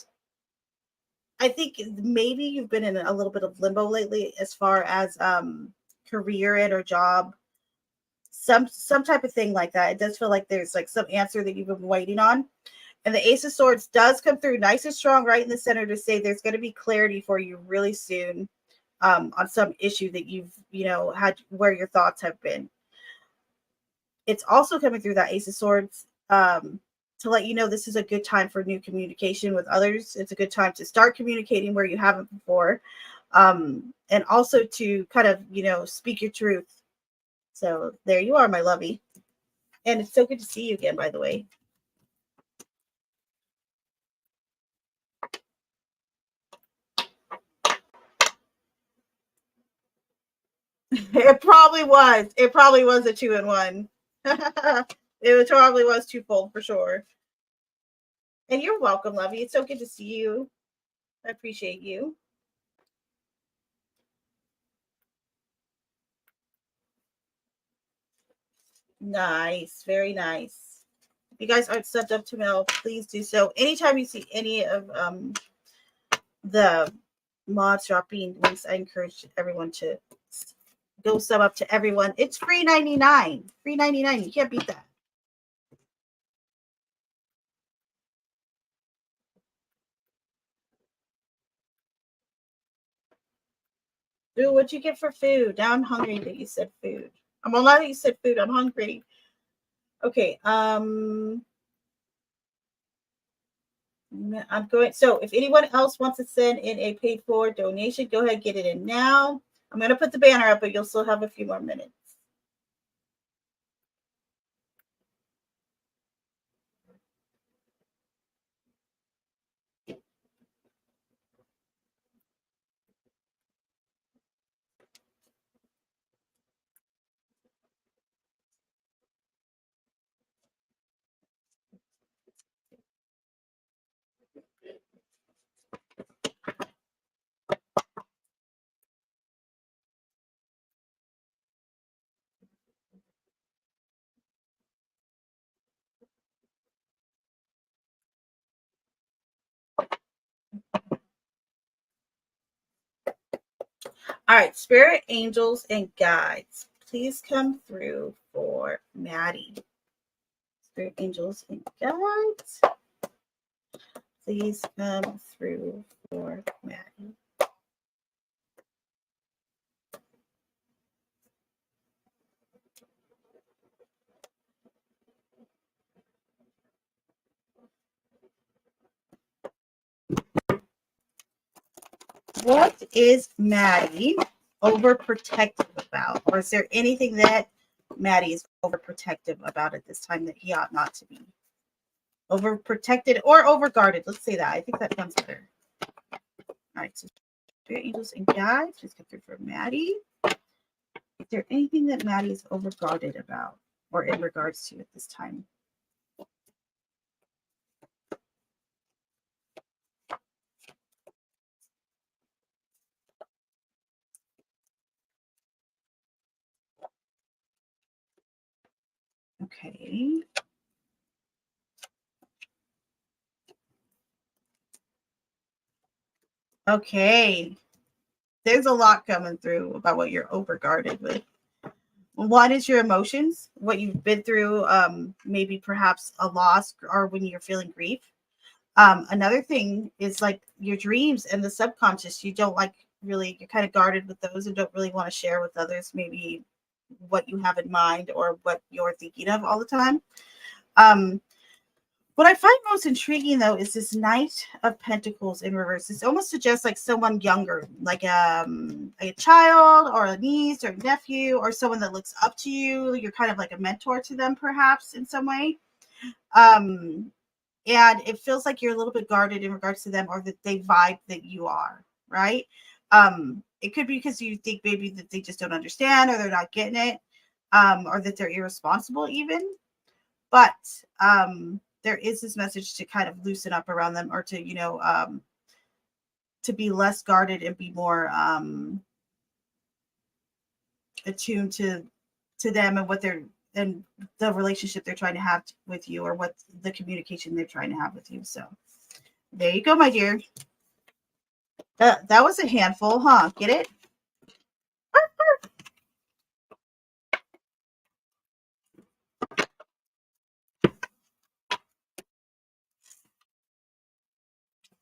I think maybe you've been in a little bit of limbo lately as far as career and or job, some type of thing like that. It does feel like there's like some answer that you've been waiting on. And the Ace of Swords does come through nice and strong right in the center to say there's going to be clarity for you really soon on some issue that you've, had where your thoughts have been. It's also coming through that Ace of Swords to let you know this is a good time for new communication with others. It's a good time to start communicating where you haven't before. And also to kind of, speak your truth. So there you are, my lovey. And it's so good to see you again, by the way. It probably was. It probably was a 2-in-1. It probably was twofold for sure. And you're welcome, Lovey. It's so good to see you. I appreciate you. Nice. Very nice. If you guys aren't subbed up to Mel, please do so. Anytime you see any of the mods dropping links, I encourage everyone to go sub up to everyone. It's free 99. Free 99. You can't beat that. Dude, what'd you get for food? Now I'm hungry that you said food. Well, now that you said food, I'm hungry. Okay. I'm going. So if anyone else wants to send in a paid for donation, go ahead, get it in now. I'm going to put the banner up, but you'll still have a few more minutes. All right, spirit angels and guides, please come through for Maddie. Spirit angels and guides, please come through for Maddie. What is Maddie overprotective about? Or is there anything that Maddie is overprotective about at this time that he ought not to be? Overprotected or overguarded. Let's say that. I think that sounds better. All right, so spirit angels and guides, just come through for Maddie. Is there anything that Maddie is overguarded about or in regards to at this time? Okay. Okay. There's a lot coming through about what you're overguarded with. One is your emotions, what you've been through, maybe perhaps a loss or when you're feeling grief. Another thing is like your dreams and the subconscious. You don't like really, you're kind of guarded with those and don't really want to share with others maybe what you have in mind or what you're thinking of all the time. What I find most intriguing though is this Knight of Pentacles in reverse. This almost suggests like someone younger, like a child or a niece or nephew or someone that looks up to you. You're kind of like a mentor to them, perhaps in some way. And it feels like you're a little bit guarded in regards to them, or that they vibe that you are, right? It could be because you think maybe that they just don't understand or they're not getting it, or that they're irresponsible even. But there is this message to kind of loosen up around them, or to, to be less guarded and be more attuned to them and what they're and the relationship they're trying to have with you, or what the communication they're trying to have with you. So there you go, my dear. That was a handful, huh? Get it?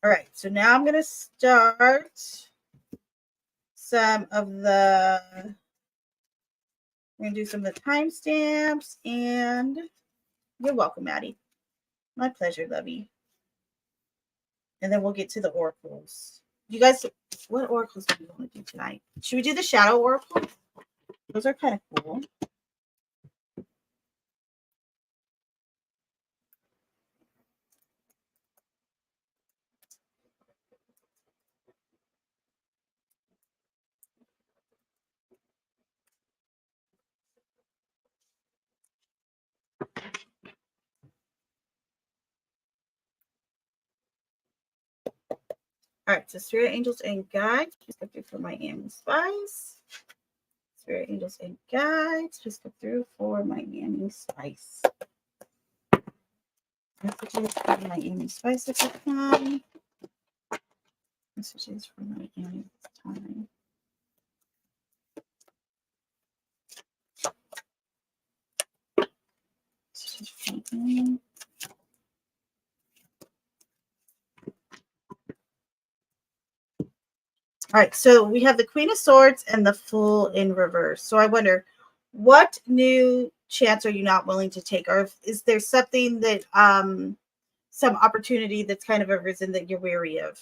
All right, so now I'm going to start some of the, we're going to do some of the timestamps, and you're welcome, Maddie. My pleasure, Lovey. And then we'll get to the oracles. You guys, what oracles do we want to do tonight? Should we do the shadow oracle? Those are kind of cool. All right, so Spirit Angels and Guides, please go through for Miami Spice. Spirit Angels and Guides, please go through for Miami Spice. Messages for Miami Spice at this time. Messages for Miami at this time. Messages for Miami. All right, so we have the Queen of Swords and the Fool in reverse. So I wonder, what new chance are you not willing to take? Or is there something that, some opportunity that's kind of arisen that you're weary of?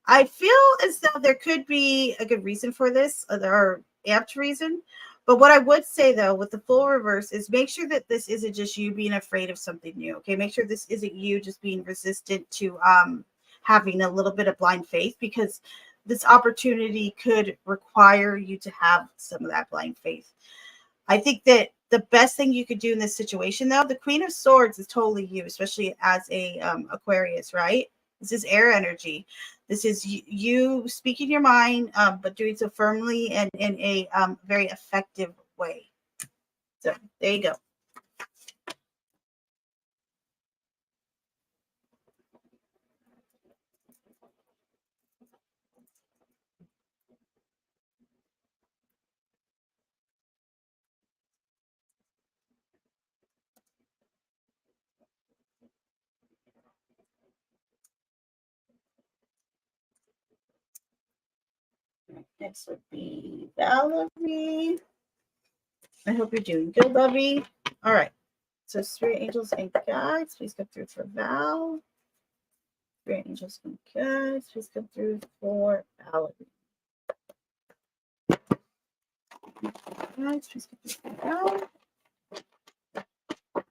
I feel as though there could be a good reason for this, or apt reason. But what I would say, though, with the Full reverse is make sure that this isn't just you being afraid of something new. Okay, make sure this isn't you just being resistant to having a little bit of blind faith, because this opportunity could require you to have some of that blind faith. I think that the best thing you could do in this situation, though, the Queen of Swords is totally you, especially as a Aquarius, right? This is air energy. This is you speaking your mind, but doing so firmly and in a very effective way. So there you go. Next would be Valerie. I hope you're doing good, Lovey. All right. So Spirit Angels and Guides, please come through for Val. Spirit Angels and Guides, please come through for Valerie. Guides, please come through for Val.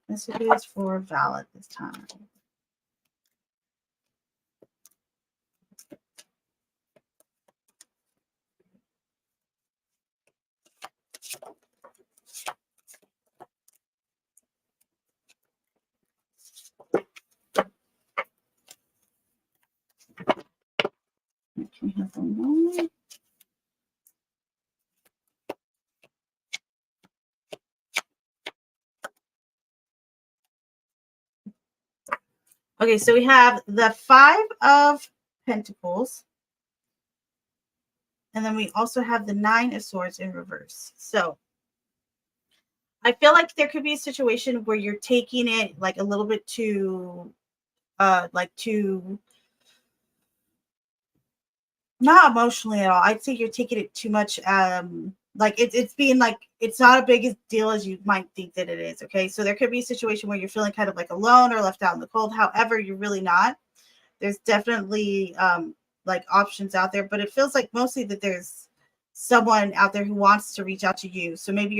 Messages for Val at this time. Can we have one moment? Okay, so we have the Five of Pentacles. And then we also have the Nine of Swords in reverse. So I feel like there could be a situation where you're taking it like a little bit too, too, not emotionally at all. I'd say you're taking it too much. Like it's being like, it's not a big deal as you might think that it is. Okay. So there could be a situation where you're feeling kind of like alone or left out in the cold. However, you're really not. There's definitely like options out there, but it feels like mostly that there's someone out there who wants to reach out to you. So maybe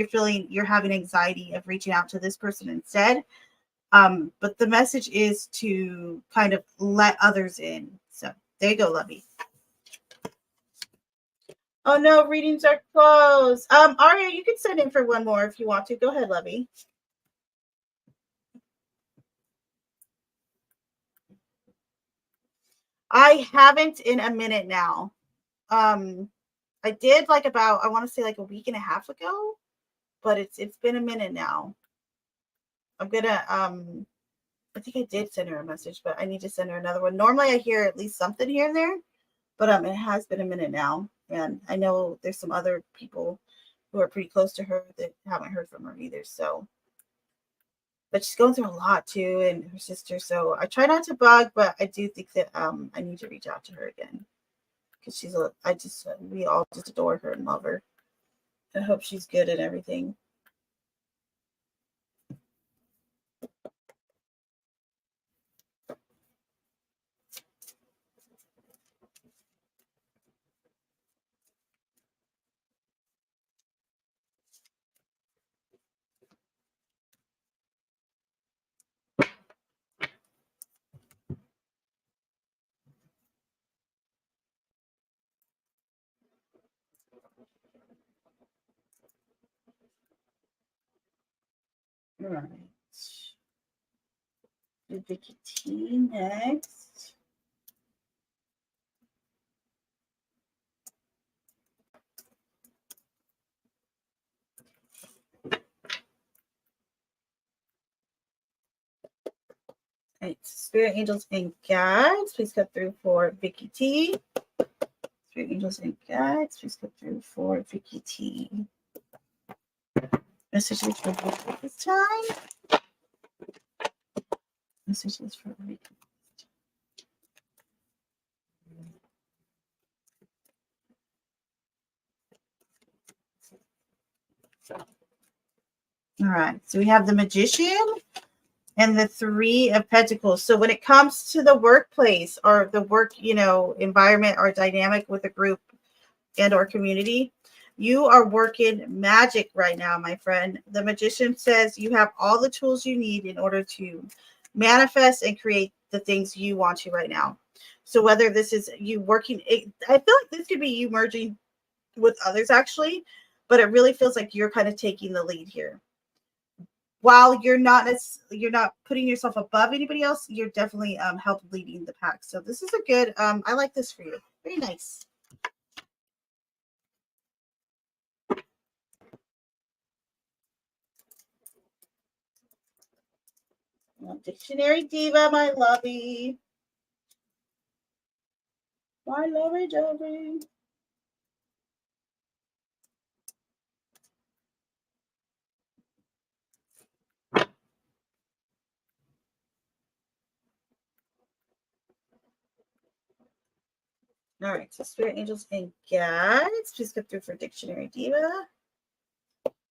you're having anxiety of reaching out to this person instead. But the message is to kind of let others in. So there you go, Lovey. Oh no, readings are closed. Aria, you can send in for one more if you want to. Go ahead, Lovey. I haven't in a minute now. I did like about, I want to say like a week and a half ago, but it's been a minute now. I'm gonna I think I did send her a message, but I need to send her another one. Normally I hear at least something here and there, but it has been a minute now. And I know there's some other people who are pretty close to her that haven't heard from her either. So, but she's going through a lot too, and her sister. So I try not to bug, but I do think that I need to reach out to her again. Because we all just adore her and love her. I hope she's good and everything. All right. Do Vicky T next. All right, spirit angels and guides, please come through for Vicky T. Spirit angels and guides, please come through for Vicky T. Messages for Vicky this time. Messages for Vicky. All right, so we have the Magician and the Three of Pentacles. So when it comes to the workplace or the work, environment or dynamic with a group and or community, you are working magic right now, my friend. The Magician says you have all the tools you need in order to manifest and create the things you want to right now. So whether this is you working, I feel like this could be you merging with others actually, but it really feels like you're kind of taking the lead here. While you're not putting yourself above anybody else, you're definitely help leading the pack. So this is a good, I like this for you. Very nice. Dictionary Diva, my lovey. My lovey dovey. All right, so Spirit Angels and Guides. Please come through for Dictionary Diva.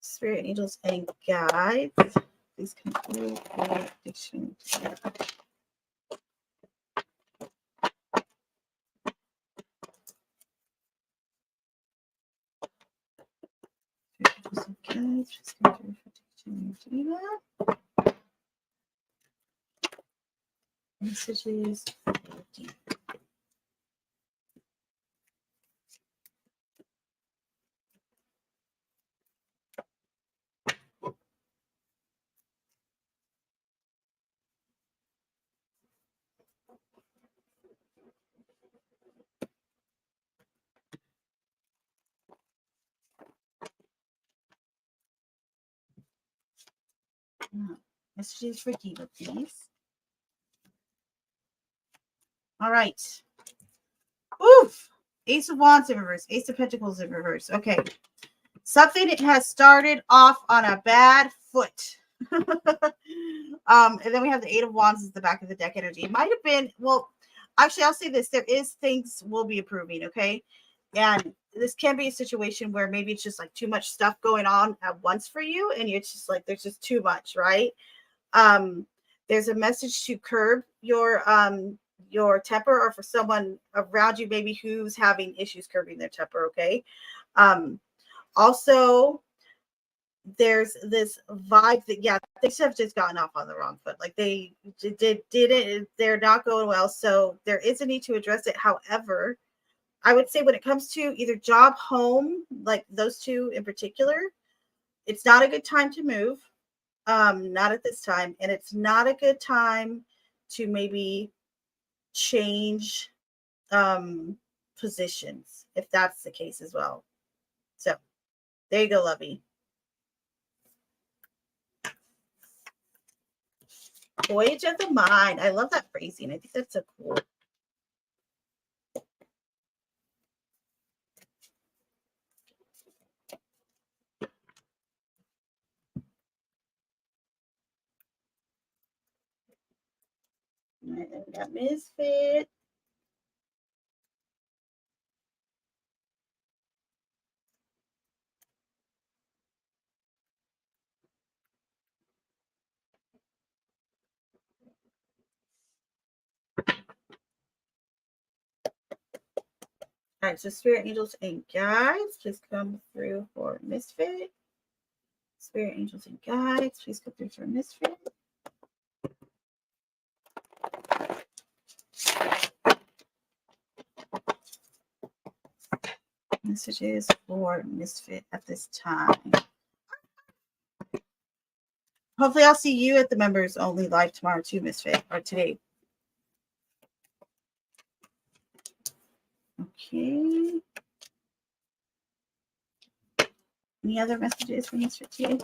Spirit Angels and Guides. Please come through for Dictionary Diva. Guides, please come through for Dictionary Diva. Messages for Diva. Messages for Diva, please. All right. Oof. Ace of Wands in reverse. Ace of Pentacles in reverse. Okay. Something has started off on a bad foot. And then we have the Eight of Wands as the back of the deck energy. It might have been, well, actually, I'll say this. There is things we'll be approving, okay? And this can be a situation where maybe it's just like too much stuff going on at once for you. And it's just like, there's just too much, right? There's a message to curb your temper, or for someone around you maybe who's having issues curbing their temper, okay? Also, there's this vibe that things have just gotten off on the wrong foot. Like they did it, they're not going well. So there is a need to address it. However, I would say when it comes to either job, home, like those two in particular, it's not a good time to move. Not at this time. And it's not a good time to maybe change positions if that's the case as well. So there you go, lovey. Voyage of the mind. I love that phrasing. I think that's so cool. All right, then we got Misfit. All right, so Spirit Angels and Guides, please come through for Misfit. Spirit Angels and Guides, please come through for Misfit. Messages for Misfit at this time. Hopefully I'll see you at the members only live tomorrow too, Misfit, or today. Okay. Any other messages for Misfit today?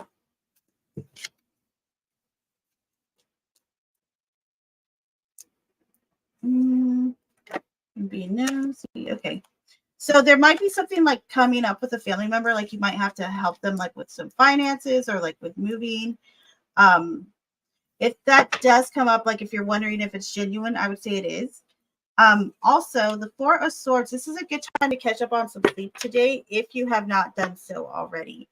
and be nosy. Okay. So there might be something like coming up with a family member, like you might have to help them like with some finances or like with moving. If that does come up, like if you're wondering if it's genuine, I would say it is. Also, the Four of Swords, this is a good time to catch up on some sleep today if you have not done so already.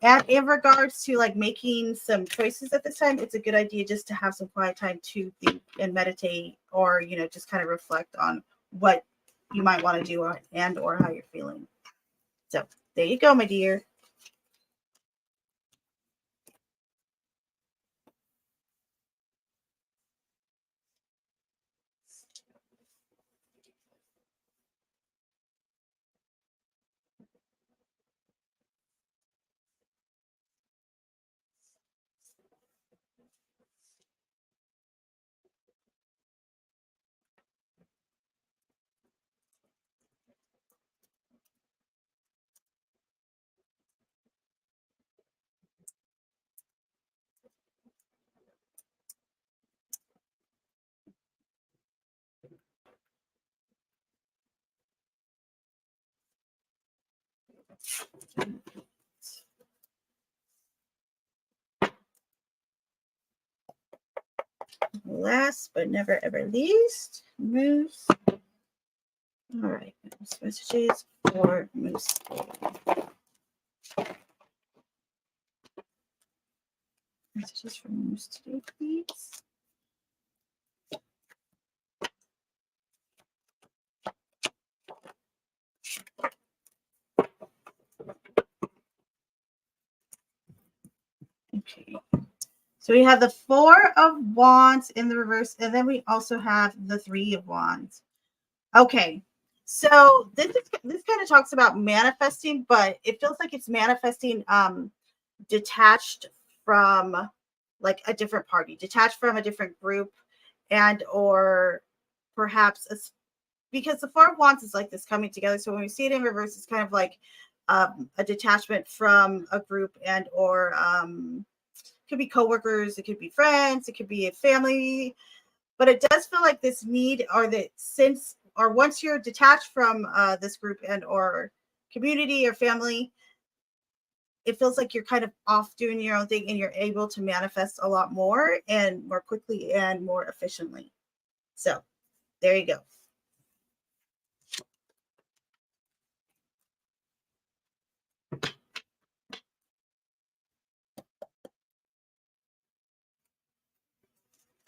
And in regards to like making some choices at this time, it's a good idea just to have some quiet time to think and meditate, or just kind of reflect on what you might want to do or how you're feeling. So there you go, my dear. Last but never ever least, Moose. All right, messages for Moose. Messages for Moose today, please. Okay. So we have the Four of Wands in the reverse, and then we also have the Three of Wands. Okay. So this kind of talks about manifesting, but it feels like it's manifesting detached from like a different party, detached from a different group, and or perhaps because the Four of Wands is like this coming together. So when we see it in reverse, it's kind of like a detachment from a group, and or could be coworkers, it could be friends, it could be a family, but it does feel like this need, or that since or once you're detached from this group and or community or family, it feels like you're kind of off doing your own thing and you're able to manifest a lot more and more quickly and more efficiently. So there you go.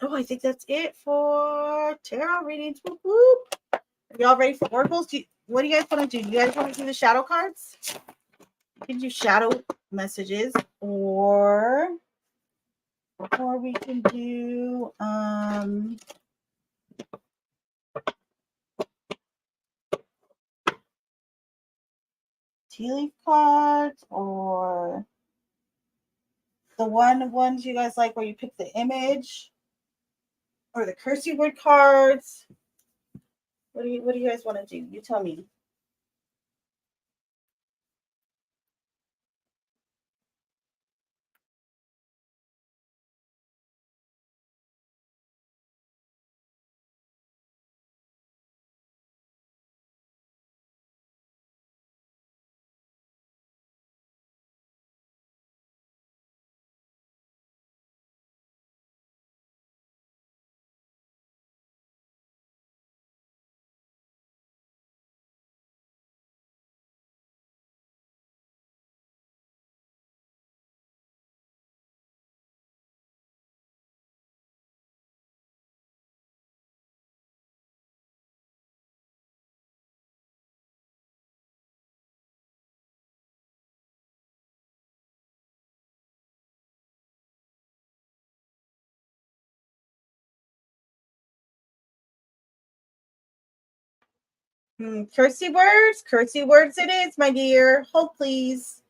Oh, I think that's it for tarot readings. Whoop, whoop. Are y'all ready for oracles? What do you guys want to do? You guys want to do the shadow cards? You can do shadow messages, or we can do tea leaf cards, or the ones you guys like where you pick the image, or the cursive word cards. What do you guys want to do? You tell me. Cursive words. Cursive words it is, my dear. Hold, please.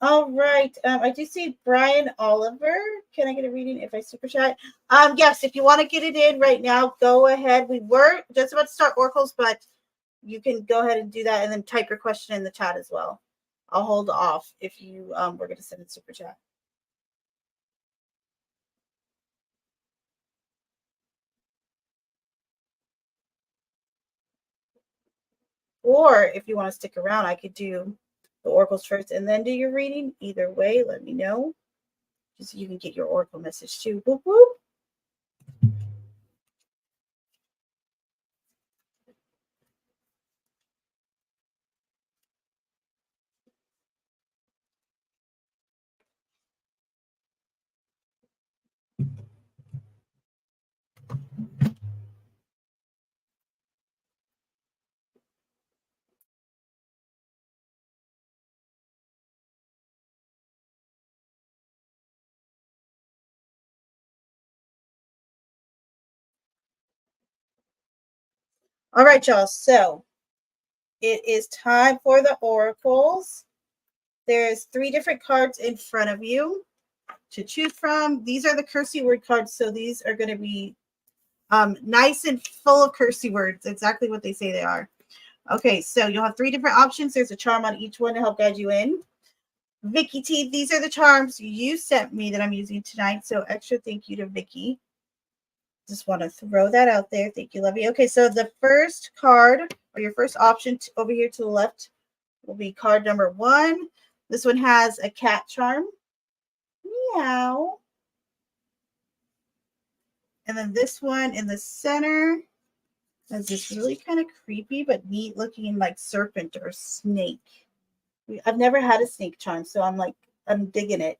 All right. I do see Brian Oliver. Can I get a reading if I super chat? Yes, if you want to get it in right now, go ahead. We were just about to start oracles, but you can go ahead and do that and then type your question in the chat as well. I'll hold off if you were going to send in super chat. Or if you want to stick around, I could do the oracles first and then do your reading. Either way, let me know. Just so you can get your oracle message too. Boop, boop. All right, y'all. So it is time for the oracles. There's 3 different cards in front of you to choose from. These are the cursey word cards. So these are going to be nice and full of cursey words, exactly what they say they are. Okay, so you'll have 3 different options. There's a charm on each one to help guide you in. Vicky T, these are the charms you sent me that I'm using tonight. So extra thank you to Vicky. Just want to throw that out there. Thank you, Lovey. Okay, so the first card or your first option over here to the left will be card number 1. This one has a cat charm. Meow. And then this one in the center has this really kind of creepy but neat looking like serpent or snake. I've never had a snake charm, so I'm digging it.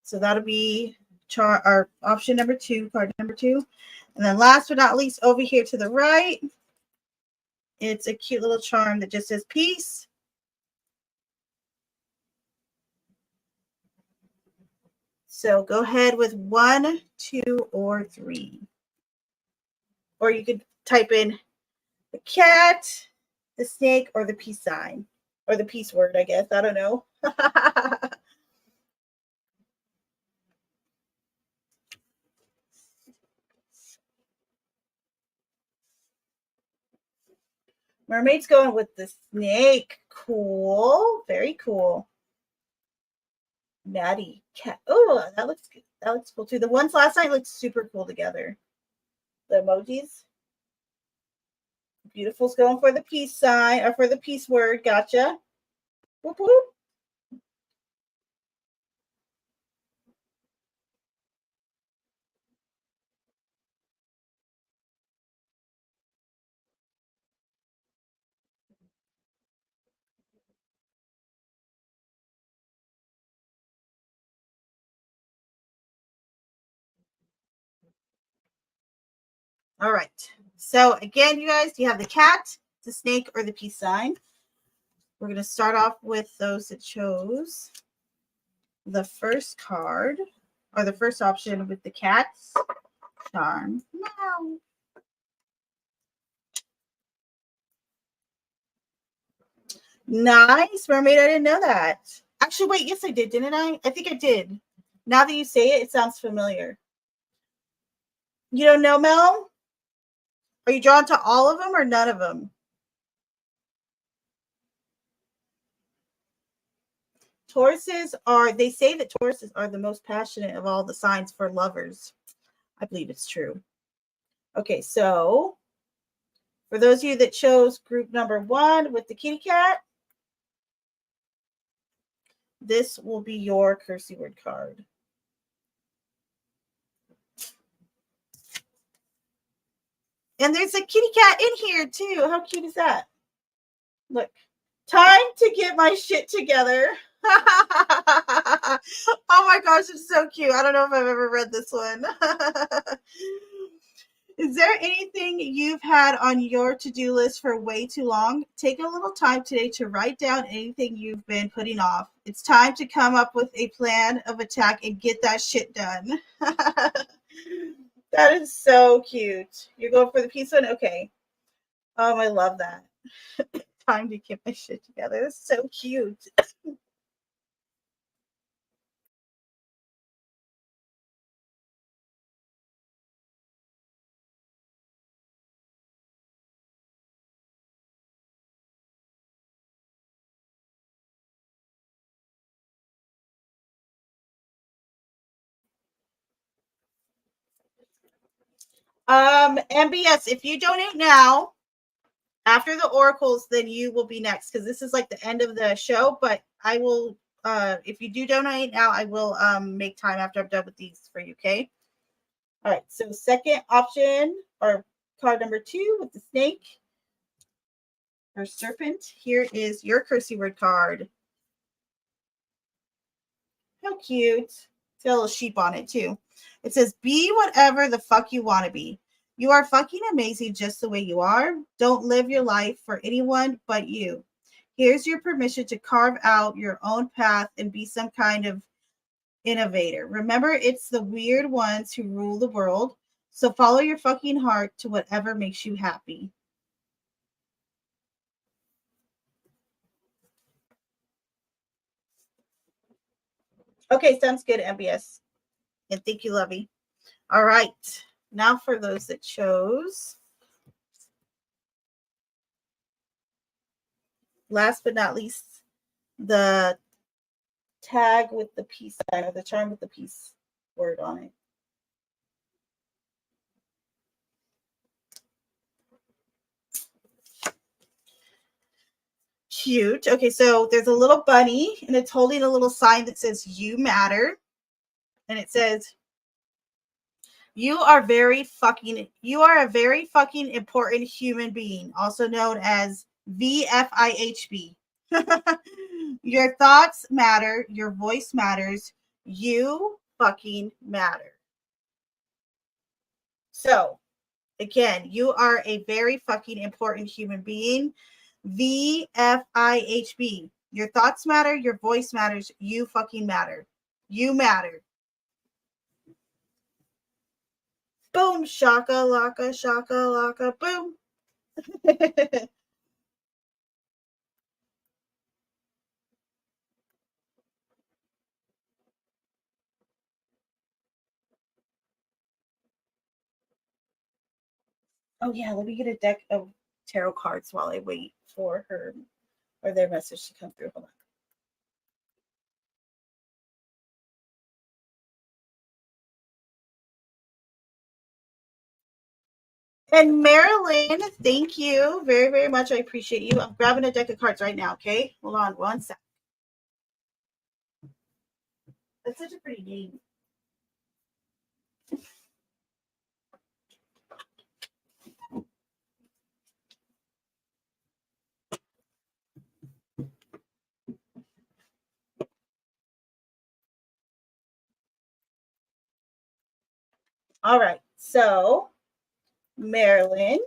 So that'll be our option number 2, card number 2. And then last but not least, over here to the right, it's a cute little charm that just says peace. So go ahead with 1, 2, or 3. Or you could type in the cat, the snake, or the peace sign. Or the peace word, I guess. I don't know. Mermaid's going with the snake. Cool. Very cool. Maddie. Cat. Oh, that looks good. That looks cool too. The ones last night looked super cool together. The emojis. Beautiful's going for the peace sign or for the peace word. Gotcha. Whoop, whoop. All right. So again, you guys, you have the cat, the snake, or the peace sign. We're going to start off with those that chose the first card or the first option with the cat's charm. Meow. Nice, Mermaid. I didn't know that. Actually, wait. Yes, I did, didn't I? I think I did. Now that you say it, it sounds familiar. You don't know, Mel? Are you drawn to all of them or none of them? Tauruses they say that Tauruses are the most passionate of all the signs for lovers. I believe it's true. Okay, so for those of you that chose group number 1 with the kitty cat, this will be your cursey word card. And there's a kitty cat in here too. How cute is that? Look, time to get my shit together. Oh my gosh, it's so cute. I don't know if I've ever read this one. Is there anything you've had on your to-do list for way too long? Take a little time today to write down anything you've been putting off. It's time to come up with a plan of attack and get that shit done. That is so cute. You're going for the peace one? Okay. I love that. Time to get my shit together. That's so cute. MBS, if you donate now, after the oracles, then you will be next because this is like the end of the show. But I will, if you do donate now, I will make time after I'm done with these for you. Okay. All right. So second option or card number 2 with the snake or serpent. Here is your cursey word card. How cute. It's got a little sheep on it too. It says, be whatever the fuck you want to be. You are fucking amazing just the way you are. Don't live your life for anyone but you. Here's your permission to carve out your own path and be some kind of innovator. Remember, it's the weird ones who rule the world. So follow your fucking heart to whatever makes you happy. Okay, sounds good, MBS. And thank you, Lovey. All right. Now for those that chose. Last but not least, the tag with the peace sign or the charm with the peace word on it. Cute. Okay, so there's a little bunny and it's holding a little sign that says you matter. And it says, you are a very fucking important human being, also known as VFIHB. Your thoughts matter, your voice matters, you fucking matter. So, again, you are a very fucking important human being. VFIHB. Your thoughts matter, your voice matters, you fucking matter. You matter. Boom, shaka laka, boom. Oh yeah, let me get a deck of tarot cards while I wait for her or their message to come through. Hold on. And Marilyn, thank you very, very much. I appreciate you. I'm grabbing a deck of cards right now, okay? Hold on one sec. That's such a pretty name. All right, so Marilyn.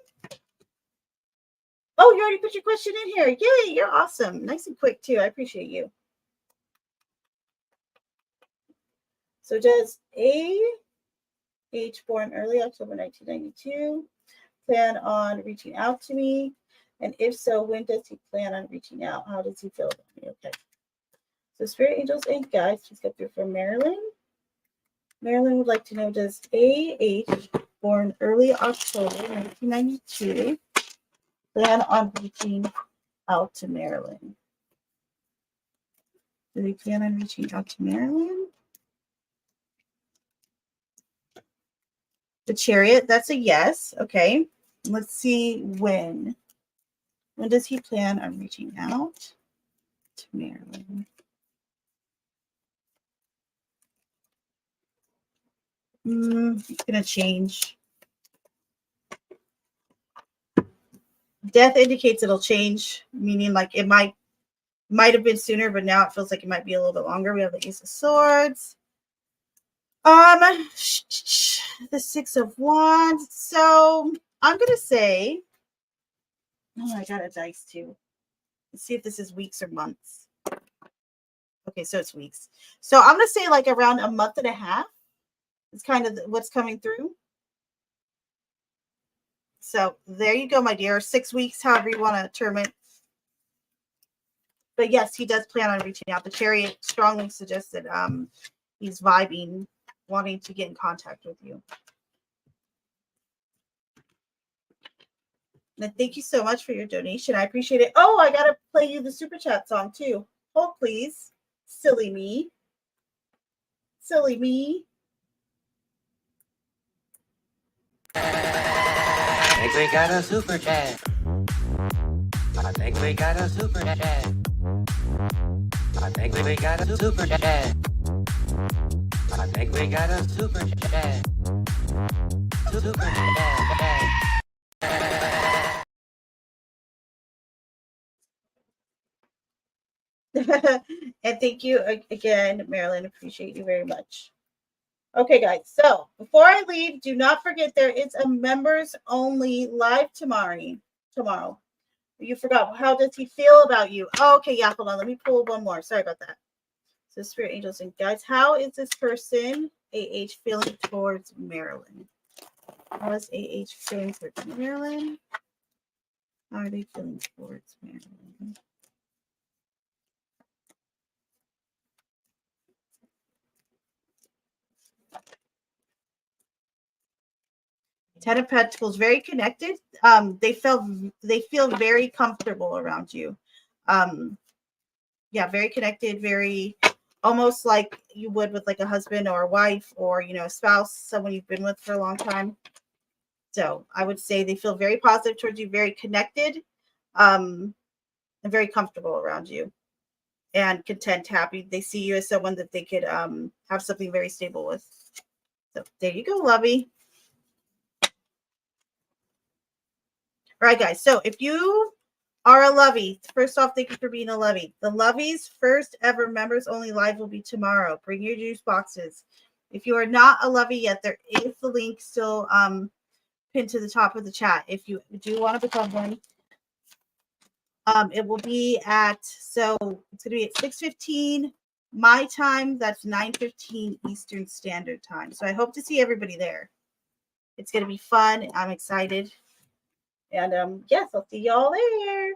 Oh, you already put your question in here. Yay, you're awesome. Nice and quick, too. I appreciate you. So does A.H. born early October 1992 plan on reaching out to me? And if so, when does he plan on reaching out? How does he feel about me? Okay. So Spirit Angels and Guides, please get through for Marilyn. Marilyn would like to know, does A.H. born early October 1992 plan on reaching out to Marilyn? Do they plan on reaching out to Marilyn? The Chariot, that's a yes. Okay. Let's see when. When does he plan on reaching out to Marilyn? It's going to change. Death indicates it'll change, meaning like it might have been sooner, but now it feels like it might be a little bit longer. We have the Ace of Swords. The Six of Wands. So I'm going to say, oh, I got a dice too. Let's see if this is weeks or months. Okay, so it's weeks. So I'm going to say like around a month and a half is kind of what's coming through. So there you go, my dear. 6 weeks, however you want to term it. But yes, he does plan on reaching out. The Chariot strongly suggested he's vibing, wanting to get in contact with you. And thank you so much for your donation. I appreciate it. Oh, I got to play you the Super Chat song too. Hold, please. Silly me. Silly me. we got a super chat. I think we got a super chat. I think we got a super chat. I think we got a super chat. Super chat. And thank you again, Marilyn. Appreciate you very much. Okay, guys. So before I leave, do not forget there is a members only live tomorrow. You forgot. How does he feel about you? Oh, okay, yeah, hold on. Let me pull one more. Sorry about that. So Spirit Angels and guys, how is this person, AH, feeling towards Marilyn? How is AH feeling towards Marilyn? How are they feeling towards Marilyn? Ten of Pentacles, very connected. They feel very comfortable around you. Yeah, very connected, very almost like you would with like a husband or a wife or a spouse, someone you've been with for a long time. So I would say they feel very positive towards you, very connected, and very comfortable around you, and content, happy. They see you as someone that they could have something very stable with. So there you go, lovey. All right, guys. So if you are a lovey, first off, thank you for being a lovey. The Lovey's first ever members only live will be tomorrow. Bring your juice boxes. If you are not a lovey yet, there is the link still pinned to the top of the chat. If you do want to become one, it will be it's going to be at 6:15 my time. That's 9:15 Eastern Standard Time. So I hope to see everybody there. It's going to be fun. I'm excited. And yes, I'll see y'all there.